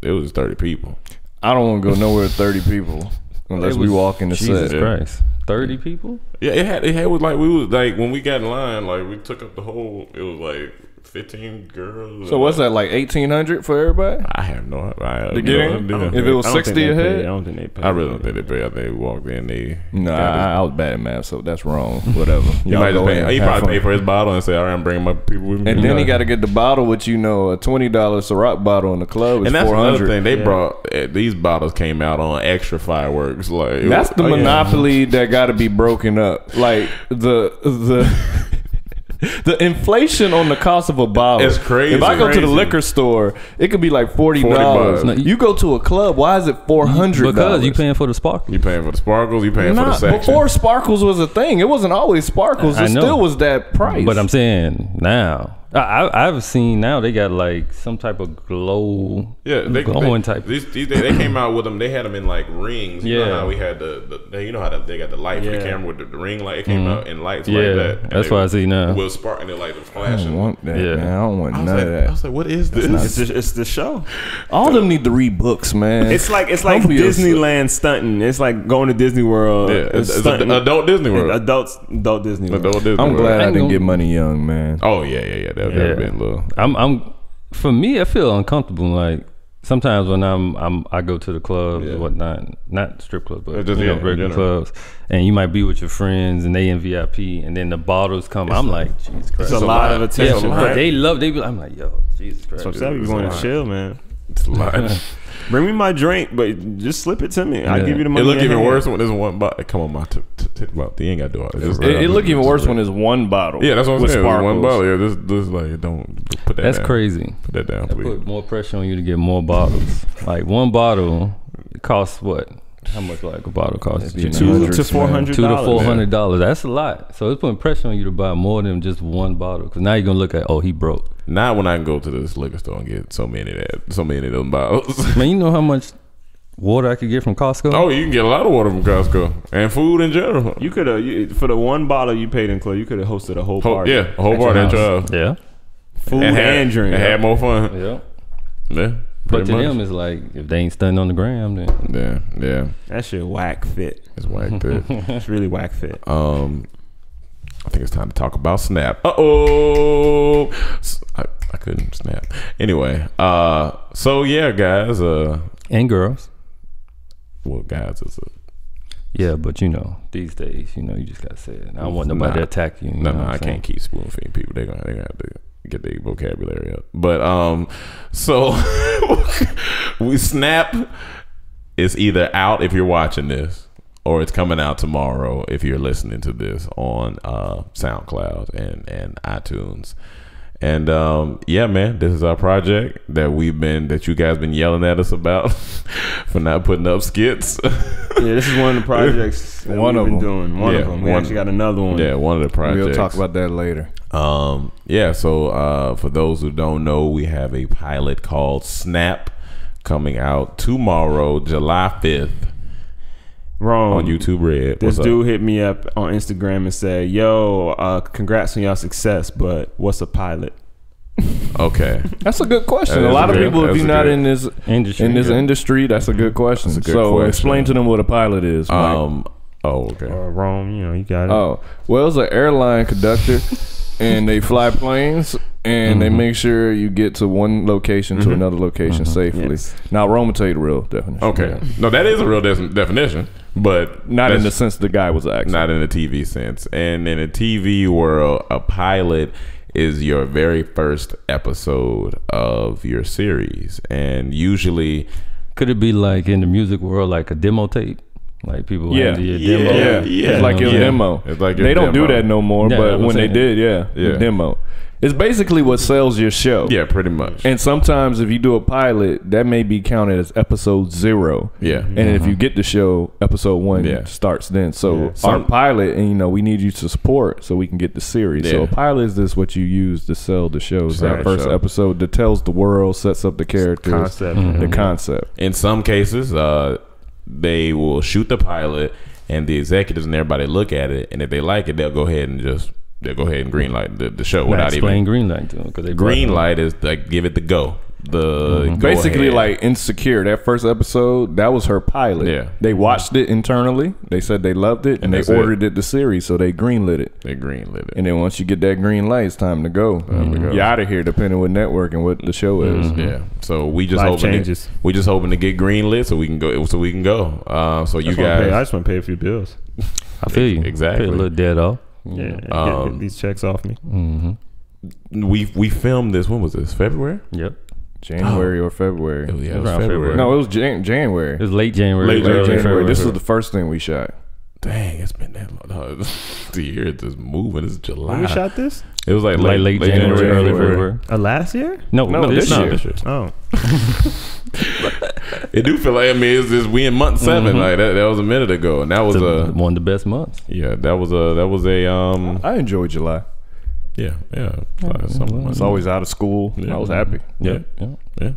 It was 30 people. I don't want to go nowhere with 30 people unless It we was- walk into Jesus set. Christ. 30 people? Yeah, it was like we was like when we got in line, like we took up the whole. It was like 15 girls. So what's that, like 1,800 for everybody? I have no idea. To get in? If it was 60 a head? I don't think they paid. I really don't think they paid. I think they walked in. No, I was bad at math, so that's wrong. Whatever. He might just go ahead, pay. He have probably fun. paid for his bottle and say, "All right, I'm bringing my people with me." And then he got to get the bottle with, a $20 Ciroc bottle in the club. Is And that's another 400. thing. They brought these bottles came out on extra fireworks. Like That's the monopoly that got to be broken up. Like the inflation on the cost of a bottle. It's crazy. If I go to the Crazy. liquor store, it could be like $40. $40. No, You go to a club, why is it $400? Because you paying for the sparkle. You paying for the sparkles. You paying for the Not section. before sparkles was a thing. It wasn't always sparkles. I It know. still was that price. But I'm saying now, I've seen now they got like some type of glowing type. These they came out with them. They had them in like rings. You know Yeah. how we had you know how they got the light for the Yeah. camera with the ring light. It came out in lights Yeah, like that. And that's they what I see now. Will spark and they like the I flashing. don't want that, Yeah. man. I don't want I was none like, of I that. was like, what is this? It's the show. All of them need to read books, man. It's like Humble yourself. Disneyland stunting. It's like going to Disney World. Yeah, it's stunting. adult Disney World. Adult Disney World. Adult Disney I'm World. glad I ain't didn't gonna- get money young, man. Oh yeah. That would have been a little. For me, I feel uncomfortable. Like sometimes when I go to the clubs or whatnot, not strip clubs, but Just, regular general. clubs, and you might be with your friends and they in VIP, and then the bottles come. I'm like, Jesus Christ, It's a lot of yeah, attention. but right? they love. I'm like, yo, Jesus Christ. So I'm saying we going to chill, man. It's a lot. Bring me my drink, but just slip it to me. I'll Yeah. give you the It money. look in even hand. worse when there's one bottle. Come on, my about you ain't got to do all this. It look even worse when there's one bottle. Yeah, that's what I'm with saying. There's one sparkles. bottle. Yeah, this like don't put that. That's down. crazy. Put that down, That please. put more pressure on you to get more bottles. Like one bottle costs what? How much like a bottle costs? It'd be $200 $100, to $400. $200 to $400. That's a lot. So it's putting pressure on you to buy more than just one bottle. Because now you're gonna look at, oh, he broke. Not when I can go to this liquor store and get so many of them bottles. Man, you know how much water I could get from Costco? Oh, you can get a lot of water from Costco and food in general. You could have for the one bottle you paid in club. You could have hosted a whole party. Yeah, a whole at your party at house. your house. Yeah. Food and drink. And had more fun. Yeah. Yeah. But pretty to much. them, it's like, if they ain't stunting on the gram, then. Yeah. That shit whack fit. It's whack fit. It's really whack fit. I think it's time to talk about Snap. I couldn't snap. Anyway, so yeah, guys. And girls. Well, guys is Yeah, but these days, you just gotta say it. I don't want nobody to attack you. No, I can't keep spoon feeding people. They're gonna have to get their vocabulary up. But so we Snap is either out if you're watching this, or it's coming out tomorrow if you're listening to this on SoundCloud and iTunes. And yeah, man, this is our project that you guys been yelling at us about for not putting up skits. Yeah, this is one of the projects that we've been doing. One of them. We actually got another one. Yeah, one of the projects. We'll talk about that later. Yeah, so for those who don't know, we have a pilot called Snap coming out tomorrow, July 5th. Wrong. On YouTube Red. This dude hit me up on Instagram and said, yo, congrats on y'all success, but what's a pilot? Okay. That's a good question. A lot of people, if you're not in this industry, that's a good question. That's a good so question. Explain to them what a pilot is, Mike. Okay. Wrong, you got it. Oh, well, it's an airline conductor, and they fly planes, and they make sure you get to one location to another location safely. Yes. Now, Rome tell you the real definition. Okay. Yeah. No, that is a real definition, but not in the sense the guy was acting. Not in the TV sense. And in a TV world, a pilot is your very first episode of your series. And usually... Could it be like in the music world, like a demo tape? Like people hand you a demo. Yeah. It's like your demo. It's like your they don't demo. do that no more, but when they did, the demo. It's basically what sells your show. Yeah, pretty much. And sometimes if you do a pilot, that may be counted as episode 0. Yeah. And if you get the show, episode 1 starts then. So our pilot, and we need you to support so we can get the series. So a pilot is this what you use to sell the shows. That first episode that tells the world, sets up the characters, the concept. In some cases, they will shoot the pilot and the executives and everybody look at it, and if they like it, they'll go ahead and greenlight the show without even greenlight to them, because they greenlight is like give it the go. Basically like Insecure, that first episode, that was her pilot. Yeah, they watched it internally. They said they loved it, and they ordered it the series, so they greenlit it. And then once you get that green light, it's time to go. You're out of here, depending what network and what the show is. Yeah, so we just hoping to get greenlit so we can go. So you guys, I just want to pay a few bills. I feel you. Exactly. Pay a little debt off. Yeah, get these checks off me. We filmed this. When was this? February? Yep. January or February. It was February. No, it was January. It was late January. Late January. This was the first thing we shot. Dang, it's been that long. The year is just moving. It's July. When we shot this? It was like late January, early February. Last year? No, this year. Oh. It do feel like, we in month 7. Like that was a minute ago, and that was one of the best months. Yeah, that was a I enjoyed July. Yeah. It's always out of school. I was happy. Yeah. You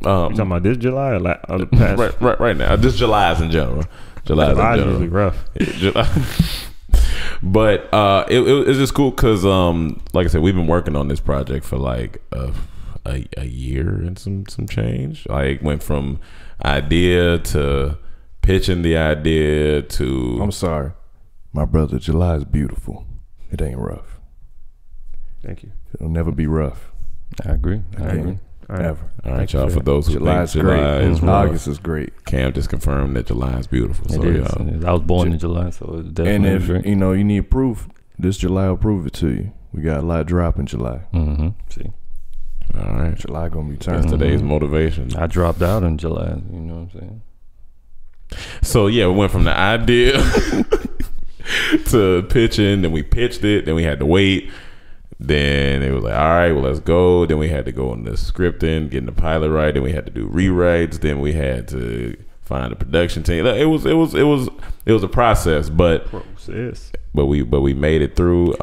talking about this July or the past? Right now. This July's in general. July is usually rough. July. But it's just cool because, like I said, we've been working on this project for like a year and some change. Like went from idea to pitching the idea to. I'm sorry, my brother. July is beautiful. It ain't rough. Thank you. It'll never be rough. I agree. Ever. All right, y'all. For those who July think is July great. is rough, August is great. Cam just confirmed that July is beautiful. So it is. I was born in July, so it's definitely. And if great. you need proof, this July will prove it to you. We got a lot drop in July. See. All right, July gonna be turned. That's today's motivation. I dropped out in July. You know what I'm saying? So yeah, we went from the idea to pitching. Then we pitched it. Then we had to wait. Then it was like, all right, well, let's go. Then we had to go into scripting, getting the pilot right. Then we had to do rewrites. Then we had to find a production team. It was a process, but we made it through.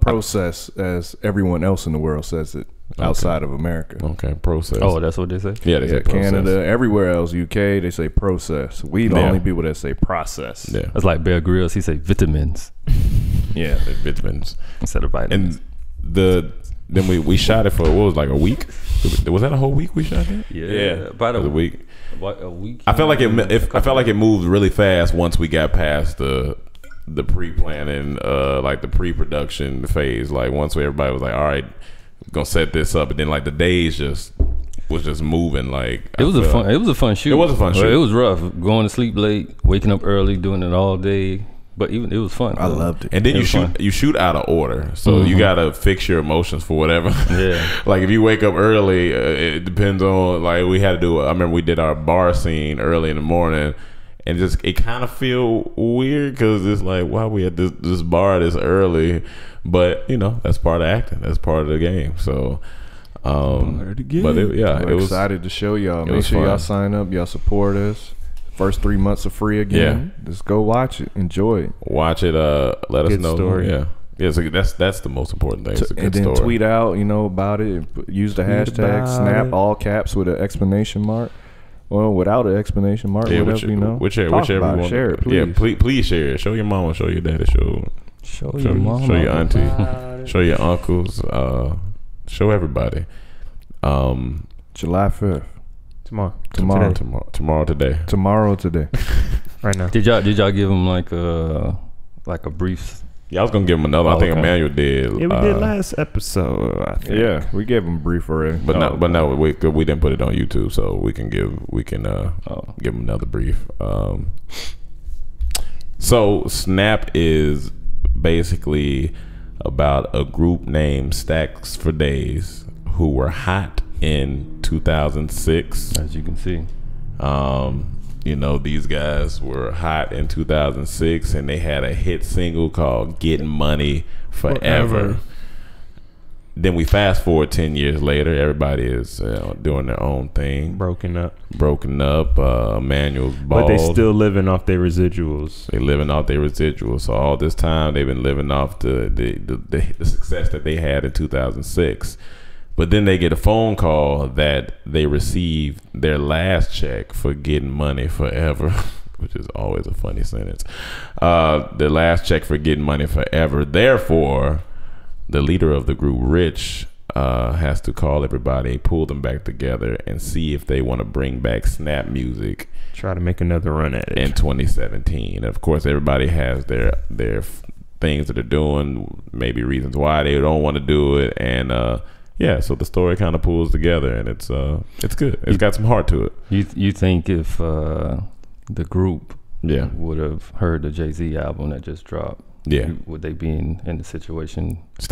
Process, as everyone else in the world says it outside of America. Okay, process. Oh, that's what they say. Yeah, they say process. Canada, everywhere else, UK, they say process. We the only people that say process. Yeah, that's like Bear Grylls. He say vitamins. Yeah, vitamins instead of vitamins. And then we shot it for what was like a week. Was that a whole week we shot it? Yeah, about a week. What, a week? I felt like it moved really fast once we got past the pre-planning, like the pre-production phase. Like once everybody was like, all right, we're gonna set this up, and then like the days was just moving. Like it was a fun shoot. It was a fun shoot. It was rough, going to sleep late, waking up early, doing it all day. But even it was fun. I loved it. And then you shoot out of order, so you gotta fix your emotions for whatever. Yeah. Like if you wake up early, it depends on like we had to do. I remember we did our bar scene early in the morning, and it kind of feel weird because it's like, why we at this bar this early? But you know, that's part of acting. That's part of the game. So, but we're excited to show y'all. Make sure y'all sign up. Y'all support us. First 3 months are free again. Yeah. Just go watch it. Enjoy it. Watch it. Let us know. Story. Yeah. Yeah, so that's the most important thing. It's a good and then story. Tweet out, about it. Use the hashtag snap all caps with an exclamation mark. Well, without an exclamation mark, whatever, whichever one. Share it, please. Yeah, please share it. Show your mama, show your daddy, show your mama, show your auntie, show your uncles, show everybody. July 5th. Tomorrow Today. Right now. Did y'all give them like a brief? Yeah, I was gonna give him another. I think Emmanuel did. Yeah, we did last episode. I think. Yeah, we gave him a brief already. But no, we didn't put it on YouTube, so we can give him another brief. So Snap is basically about a group named Stacks for Days who were hot in 2006. As you can see. These guys were hot in 2006 and they had a hit single called Getting Money Forever. Then we fast forward 10 years later, everybody is doing their own thing. Broken up. Emmanuel's bald. But they still living off their residuals. So all this time they've been living off the success that they had in 2006. But then they get a phone call that they received their last check for Getting Money Forever, which is always a funny sentence. The last check for Getting Money Forever. Therefore, the leader of the group, Rich, has to call everybody, pull them back together, and see if they want to bring back Snap music. Try to make another run at it in 2017. And of course, everybody has their things that they're doing, maybe reasons why they don't want to do it, and so the story kind of pulls together, and it's good. It's got some heart to it. You think if the group Yeah. would have heard the Jay-Z album that just dropped, yeah, would they be in the situation? If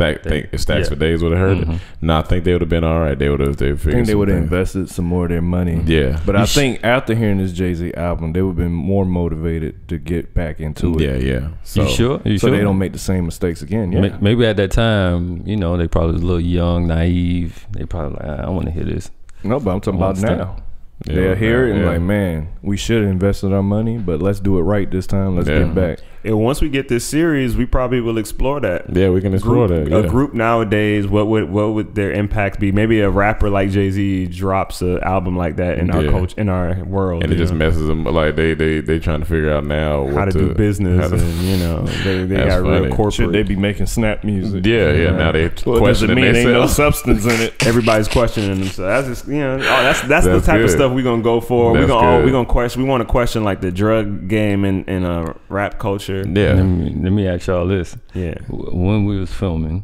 Stacks for Days would have heard it, no, I think they would have been all right. They would have. I think they would have invested some more of their money. Yeah, but I think after hearing this Jay-Z album, they would have been more motivated to get back into it. Yeah, yeah. So, you sure? So they don't make the same mistakes again. Yeah. Maybe at that time, they probably was a little young, naive. They probably like, I want to hear this. No, but I'm talking about now. Yeah, they'll hear it and like, man, we should have invested our money, but let's do it right this time. Let's get back. And once we get this series, we probably will explore that. Yeah, we can explore that. A group nowadays, what would their impact be? Maybe a rapper like Jay-Z drops an album like that in our culture, in our world, and it just messes them. Like they trying to figure out now how to do business, and they got real corporate. Should they be making Snap music? Yeah. Now they questioning it. Ain't no substance in it. Everybody's questioning them. So that's just that's the type of stuff we're gonna go for. We're gonna question. We want to question like the drug game in a rap culture. Yeah. Let me ask y'all this. Yeah. When we was filming,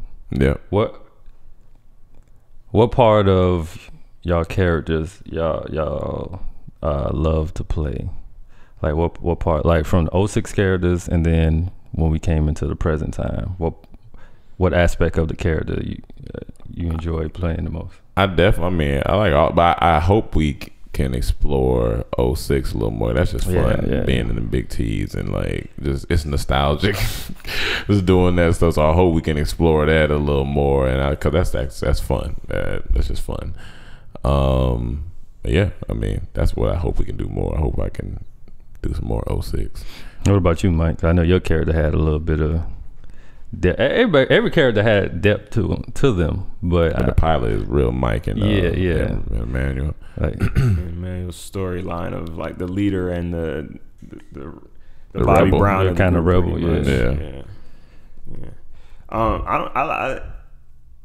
what part of y'all characters y'all love to play? Like what part? Like from the 06 characters, and then when we came into the present time, what aspect of the character you enjoy playing the most? I like all, but I hope we can explore 06 a little more. That's just fun, being in the big T's and like just it's nostalgic just doing that stuff. So I hope we can explore that a little more, and because that's fun. That's just fun. That's what I hope we can do more. I hope I can do some more 06. What about you, Mike? I know your character had a little bit of every character had depth to them, but the pilot is real Mike and and Emmanuel. Like Emmanuel's storyline of like the leader and the Bobby rebel. Brown kind of rebel. Yeah.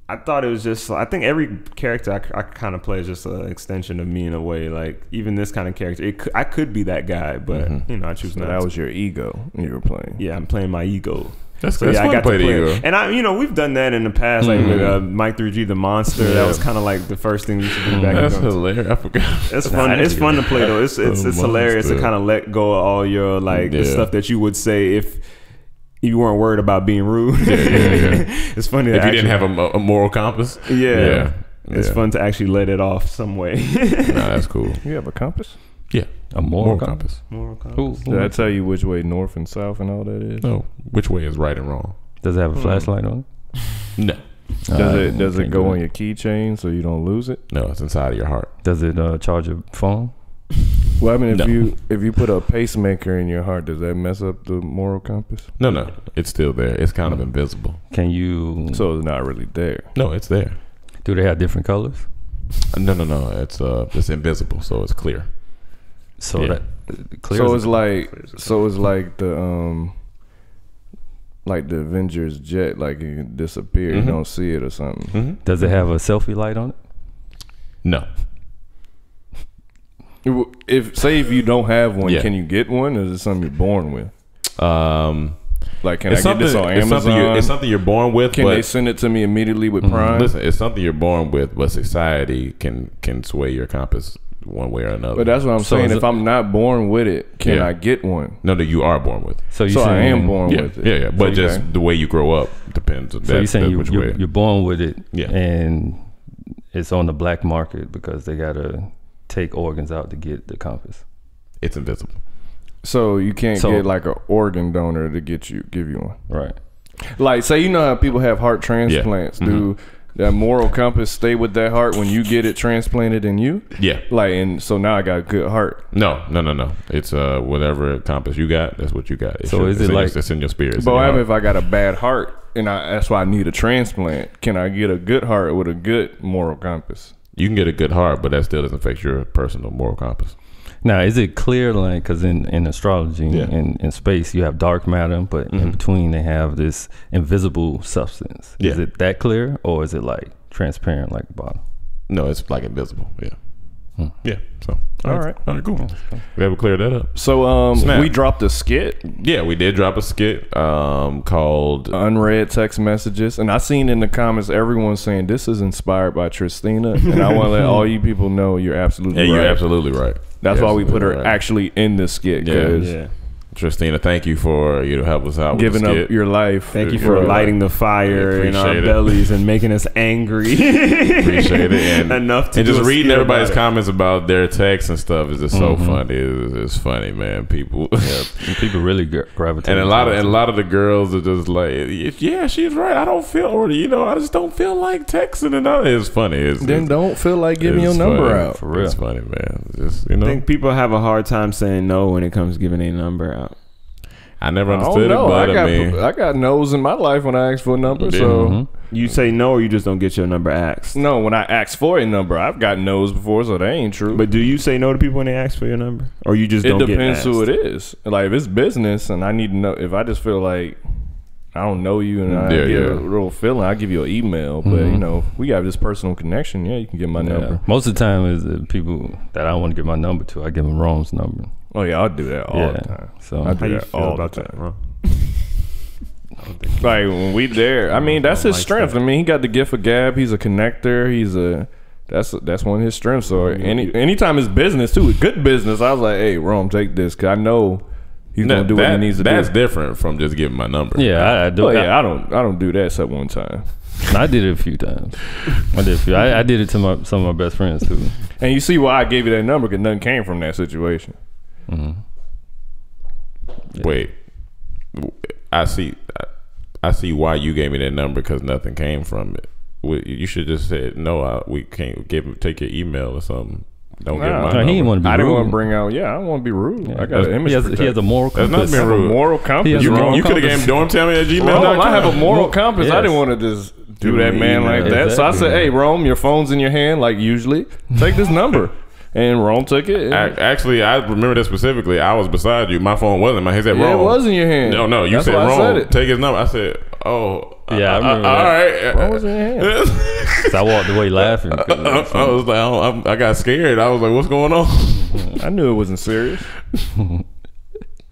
I thought it was just. I think every character I kind of play is just an extension of me in a way. Like even this kind of character, I could be that guy, but I choose not. That was your ego you were playing. Yeah, I'm playing my ego. That's fun to play the ego. And we've done that in the past, like with Mike 3G, the monster. That was kind of like the first thing we should do back. That's hilarious. I forgot. It's fun. It's fun to play though. It's hilarious to kind of let go of all your the stuff that you would say if you weren't worried about being rude. It's funny if you didn't have a moral compass. It's fun to actually let it off some way. Nah, that's cool. You have a compass? Yeah. A moral compass. Moral compass. Who Did I tell you which way north and south and all that is? No. Which way is right and wrong? does it have a flashlight on it? No. Does it can't go do on it. your keychain so you don't lose it? No, it's inside of your heart. Does it charge your phone? Well, I mean, No. if you put a pacemaker in your heart, does that mess up the moral compass? No. It's still there. It's kind of invisible. Can you? So it's not really there. No, it's there. Do they have different colors? No. It's invisible, so it's clear. So Yeah. that clear. So as it's like the Avengers jet, like it can disappear, you don't see it or something. Mm-hmm. Does it have a selfie light on it? No. If you don't have one, Yeah. can you get one, or is it something you're born with? Like, can I It's get this on Amazon? It's something you're born with. Can but they send it to me immediately with Prime? Listen, it's something you're born with, but society can sway your compass one way or another. But that's what I'm So saying. is If it- I'm not born with it, can Yeah. I get one? No, you are born with. So you So I saying, am born Yeah, with it. yeah. But Okay. just the way you grow up depends on So you're saying which way. you're born with it, Yeah. and it's on the black market because they gotta take organs out to get the compass. It's invisible. So you can't So- get like an organ donor to give you one. Right. Like, say, you know how people have heart transplants. Mm-hmm. Do that moral compass stay with that heart when you get it transplanted in you? Yeah. Like, and so now I got a good heart. No. It's whatever compass you got. That's what you got. So is it like- it's in your spirit? It's But in what your happens heart. if I got a bad heart and that's why I need a transplant? Can I get a good heart with a good moral compass? You can get a good heart, but that still doesn't affect your personal moral compass. Now, is it clear, like, because in astrology, Yeah. in space, you have dark matter, but in between they have this invisible substance. Is Yeah. it that clear, or is it like transparent, like the bottom? No, it's like invisible. Yeah. Yeah. So All right. cool. We haven't cleared that up. So Snap. we dropped a skit, Yeah, we did drop a skit called unread text messages, and I seen in the comments everyone saying this is inspired by Tristina, and I want to let all you people know you're absolutely Yeah, right. you're absolutely right. That's You're why we put her absolutely right. actually in the skit, Yeah. because Tristina, thank you for help us out giving with the up skit. your life. Thank you for lighting the fire in our Appreciate it. bellies and making us angry. Appreciate it. And, Enough to and do just a reading skit everybody's about it. comments about their texts and stuff is just so funny. It's funny, man. People, And people really gravitate. and a towards it. lot of the girls are just like, yeah, she's right. I don't feel, or I just don't feel like texting, and all. It's funny. Then don't feel like giving your it's number funny. out. For real. It's funny, man. Just I think people have a hard time saying no when it comes to giving a number out. I never I don't understood it, know. but I got no's in my life when I ask for a number. So You say no, or you just don't get your number asked. no, when I ask for a number, I've got no's before, so that ain't true. But do you say no to people when they ask for your number, or you just it don't get depends asked? who it is. Like, if it's business and I need to know, if I just feel like I don't know you and I Yeah, get a yeah. real feeling, I'll give you an email. But we have this personal connection. Yeah, you can get my number. Most of the time is the people that I want to give my number to. I give them Rome's number. Oh yeah, I'll do that all the time. So I do How you that feel all about the that, time. bro? Like, when we there, I mean, that's his like strength. that. I mean, he got the gift of gab. He's a connector. That's one of his strengths. So anytime it's business too, good business, I was like, hey, Rome, take this, because I know he's gonna do what he needs to do. That's different from just giving my number. yeah, I do. Oh yeah, I don't do that except one time. I did it a few times. I did a few. I did it to some of my best friends too. And you see why I gave you that number, because nothing came from that situation. Wait, I see why you gave me that number, because nothing came from it. You should just said no. We can't take your email or something. Don't give my No, number. he didn't want to be I didn't rude. want to bring out. Yeah, I don't want to be rude. I got an image. he has a moral That's compass. not being I have a rude. moral He compass. has a moral You could have compass. gave Dormtainment at Gmail. Rome, I have a moral compass. I Yes. didn't want to just do Do that an man email. like that. So I Exactly. said, hey, Rome, your phone's in your hand like usually. Take this number. And Rome took it. Actually, I remember that specifically. I was beside you. My phone wasn't. He said, Yeah, "Wrong." it was in your hand. No. You That's said why I wrong. said it. Take his number. I said, "Oh, Yeah, I remember all that. right." What was in your hand? So I walked away laughing. I was like, I got scared. I was like, "What's going on?" I knew it wasn't serious.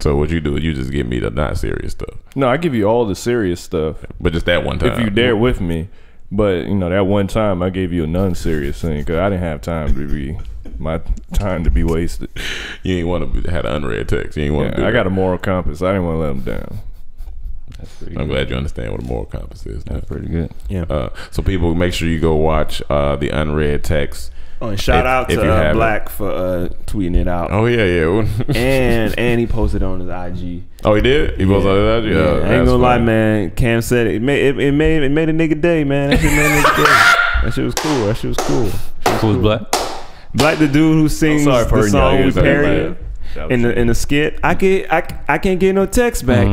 So what you do is you just give me the not serious stuff, No, I give you all the serious stuff but just that one time. if you dare with me. But that one time I gave you a non-serious thing because I didn't have time to be wasted. you ain't want to had an unread text. You ain't want to. I got a moral compass. I didn't want to let him down. I'm glad you understand what a moral compass is. Now. That's pretty good. Yeah. So people, make sure you go watch the unread text Oh, and shout out to Black for tweeting it out. Oh yeah. and he posted on his IG. Oh, he did. He posted on his IG. Yeah, I ain't gonna lie, man. Cam said it made a nigga day, man. That shit made a nigga day. That shit was cool. Who was Black? Black, the dude who sings the song with Perry in the skit. I can't get no text back.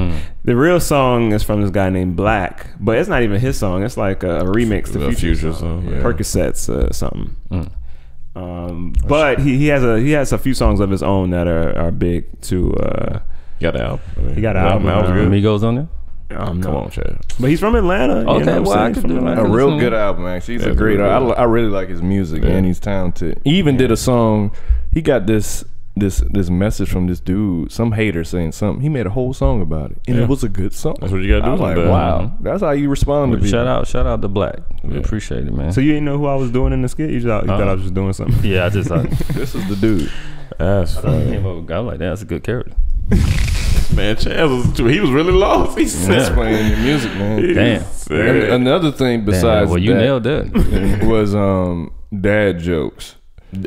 The real song is from this guy named Black, but it's not even his song. It's like a remix to Future song. Yeah. Percocets something. But he has a few songs of his own that are big too. He got the album. He got an album. Amigos on there. Come on, Chad. But he's from Atlanta. Okay, you know well, I could do a real good album, actually. He's a great. I really like his music, and he's talented. He even did a song. He got this message from this dude, some hater saying something. He made a whole song about it, and it was a good song. That's what you gotta do. I was like, wow, that's how you respond to people. Shout out to Black. We appreciate it, man. So you didn't know who I was doing in the skit? You thought I was just doing something? Yeah, I just thought this is the dude. That's funny. I was like, that's a good character. Man, Chaz he was really lost. He's playing your music, man. Damn. And another thing besides well, you nailed that was dad jokes.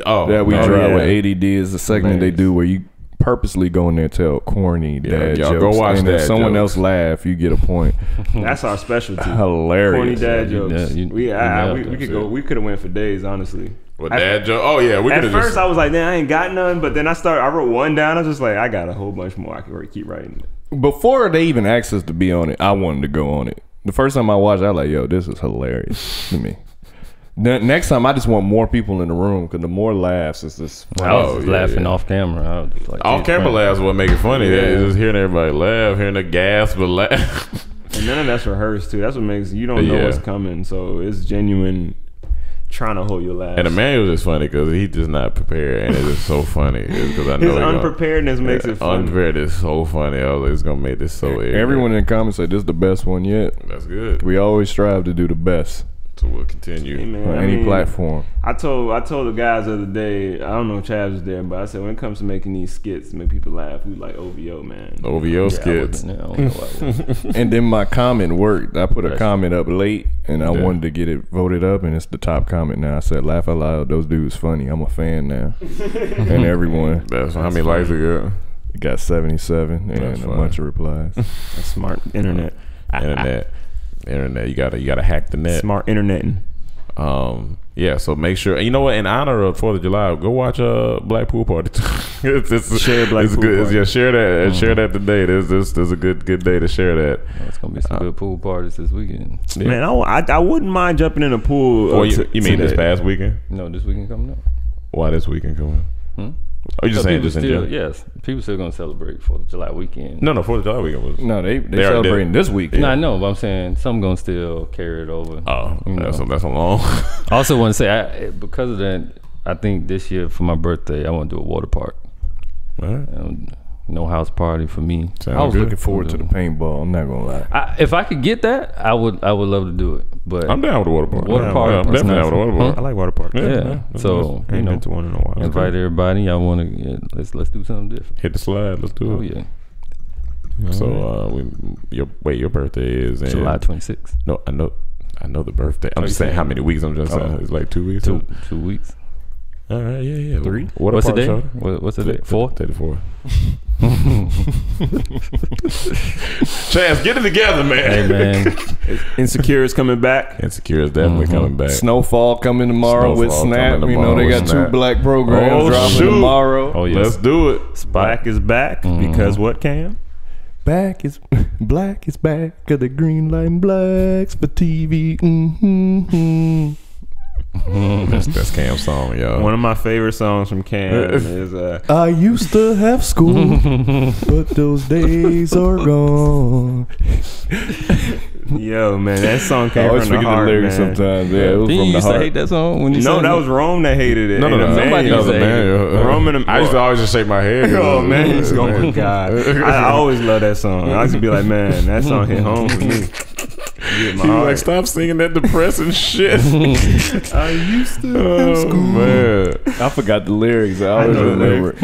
Oh, that we drive with ADD is the segment they do where you purposely go in there and tell corny dad jokes. Go watch and that. If someone else laugh, you get a point. That's our specialty. Hilarious. Corny dad jokes. We we could have went for days, honestly. What dad joke? Oh yeah, we could have. At first, I was like, "Man, I ain't got none," but then I wrote one down. I was just like, "I got a whole bunch more. I can keep writing." Before they even asked us to be on it, I wanted to go on it. The first time I watched it, I was like, "Yo, this is hilarious to me." Next time, I just want more people in the room because the more laughs, it's just. I was laughing off camera. I was like, off camera laughs is what make it funny. Yeah. Just hearing everybody laugh, hearing the gasp, but laugh. And none of that's rehearsed too. That's what makes you don't know what's coming. So it's genuine. Trying to hold your laugh. And Emmanuel was just funny because he just not prepared, and it's just so funny. Because I know his unpreparedness makes it funny. Unprepared is so funny. I was like, it's gonna make this so. Everyone in the comments say this is the best one yet. That's good. We always strive to do the best. So we'll continue on any platform. I told the guys the other day. I don't know if Chaz was there, but I said when it comes to making these skits to make people laugh, we like OVO, man. OVO skits. And then my comment worked. I put a comment up late, and I wanted to get it voted up, and it's the top comment now. I said, "Laugh out loud. Those dudes funny. I'm a fan now." And everyone. That's how many likes we got? It got 77 and a bunch of replies. That's smart internet. Internet, you gotta hack the net. Smart interneting. Yeah, so make sure, you know what, in honor of 4th of July, go watch Black Pool Party. Share Black Pool Party. Yeah, share that and share that today. There's a good day to share that. It's gonna be some good pool parties this weekend. Yeah. Man, I wouldn't mind jumping in a pool. You mean this past weekend? No, this weekend coming up. Why this weekend coming up? Oh, you just saying just in general? Yes, people still gonna celebrate 4th of July weekend. No, 4th of July weekend was. No, they celebrating this weekend. No, I know, but I'm saying some gonna still carry it over. Oh, that's a long. I also want to say, because of that, I think this year for my birthday, I want to do a water park. All right. No house party for me. I was looking forward to the paintball. I'm not gonna lie. If I could get that, I would love to do it. But I'm down with the water park. I'm definitely down with the water park. I like water park. Yeah. So I ain't been to one in a while. Invite everybody. I want to let's do something different. Hit the slide. Let's do it. Oh yeah. So your birthday is July 26th. No, I know the birthday. I'm just saying how many weeks. I'm just saying it's like 2 weeks. 2 weeks. All right, yeah. 3. What's the day? What's the day? 4th. 34. Chance, get it together, man. Hey, man. Insecure is coming back. Insecure is definitely coming back. Snowfall coming tomorrow with Snap. You know they got 2 black programs dropping tomorrow. Oh yeah, let's do it. Black is back because what, Cam? Black is back. Got the green light and blacks for TV. That's Cam's song, y'all. One of my favorite songs from Cam is I used to have school, but those days are gone. Yo, man, that song came from the heart, the lyrics man. Sometimes, yeah, it was Didn't from you the used heart. to hate that song when you No, sang that it? was Rome that hated it. No, somebody used to hate it. Rome and I used to always just shake my head. Oh man, he's going for God. I always love that song. I used to be like, man, that song hit home for me. get my He heart. like, stop singing that depressing shit. I used to have school. Man. I forgot the lyrics. I always know the remember.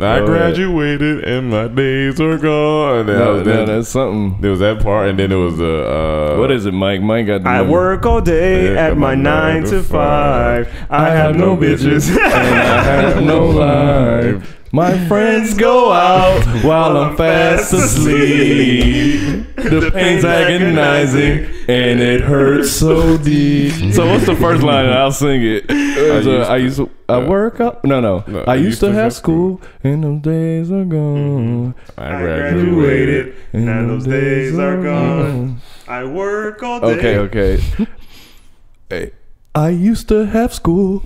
I graduated and my days are gone. No, that's something. There was that part, and then there was the What is it, Mike? Mike got the I number. work all day at my 9 to 5. I have no bitches. and I have no life. My friends go out while I'm fast asleep. The pain's agonizing and it hurts so deep. So what's the first line? I'll sing it. I work up. No. I used to have school and those days are gone. I Graduated and those days are gone. I work all day. Okay. Hey. I used to have school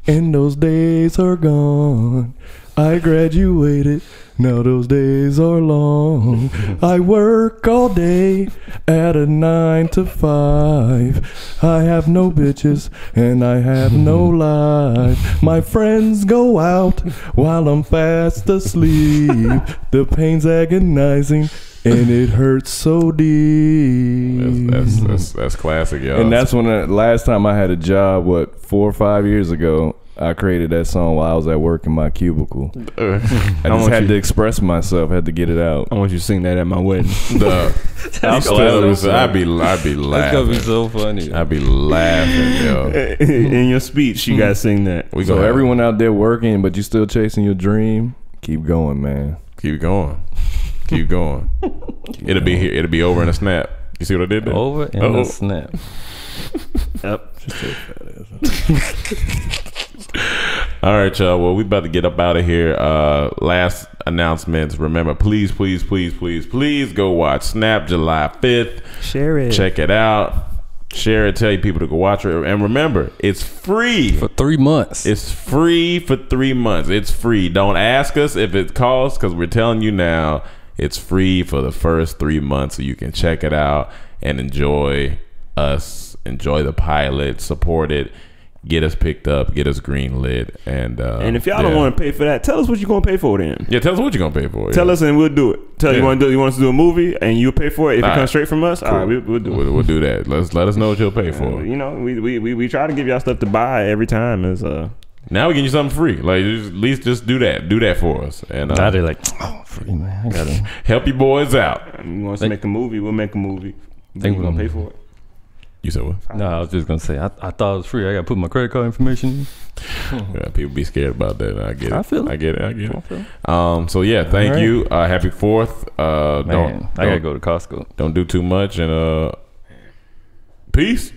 and those days are gone. I graduated, now those days are long. I work all day at a 9 to 5. I have no bitches and I have no life. My friends go out while I'm fast asleep. The pain's agonizing and it hurts so deep. That's classic, y'all. And that's when last time I had a job, 4 or 5 years ago. I created that song while I was at work in my cubicle. I just had to express myself, had to get it out. I want you to sing that at my wedding. I'd be laughing. That's gonna be so funny. I'd be laughing, yo. In your speech, you gotta sing that. So everyone out there working, but you still chasing your dream, keep going, man. Keep going. Keep going. It'll be here. It'll be over in a snap. You see what I did there? Over in a snap. Yep. All right, y'all. Well, we about to get up out of here. Last announcements. Remember, please go watch Snap July 5th. Share it. Check it out. Share it. Tell your people to go watch it. And remember, it's free for 3 months. It's free for 3 months. It's free. Don't ask us if it costs, because we're telling you now. It's free for the first 3 months, so you can check it out and enjoy us. Enjoy the pilot. Support it. Get us picked up, get us greenlit, and if y'all don't want to pay for that, tell us what you're gonna pay for then. Yeah, tell us what you're gonna pay for. Tell us and we'll do it. You want us to do a movie and you pay for it if it comes straight from us. Cool. All right, we'll do it. We'll do that. Let us know what you'll pay for. You know, we try to give y'all stuff to buy every time. Now we give you something free. Like, at least just do that for us. And now they're like, oh, free, man. I gotta help you boys out. You want us to make a movie? We'll make a movie. Think we're gonna pay for it? You said what? No, I was just gonna say I thought it was free. I gotta put my credit card information. Yeah, people be scared about that. I get it. I feel it. I get it. So yeah, thank you. Happy 4th. Man, I gotta go to Costco. Don't do too much, and peace.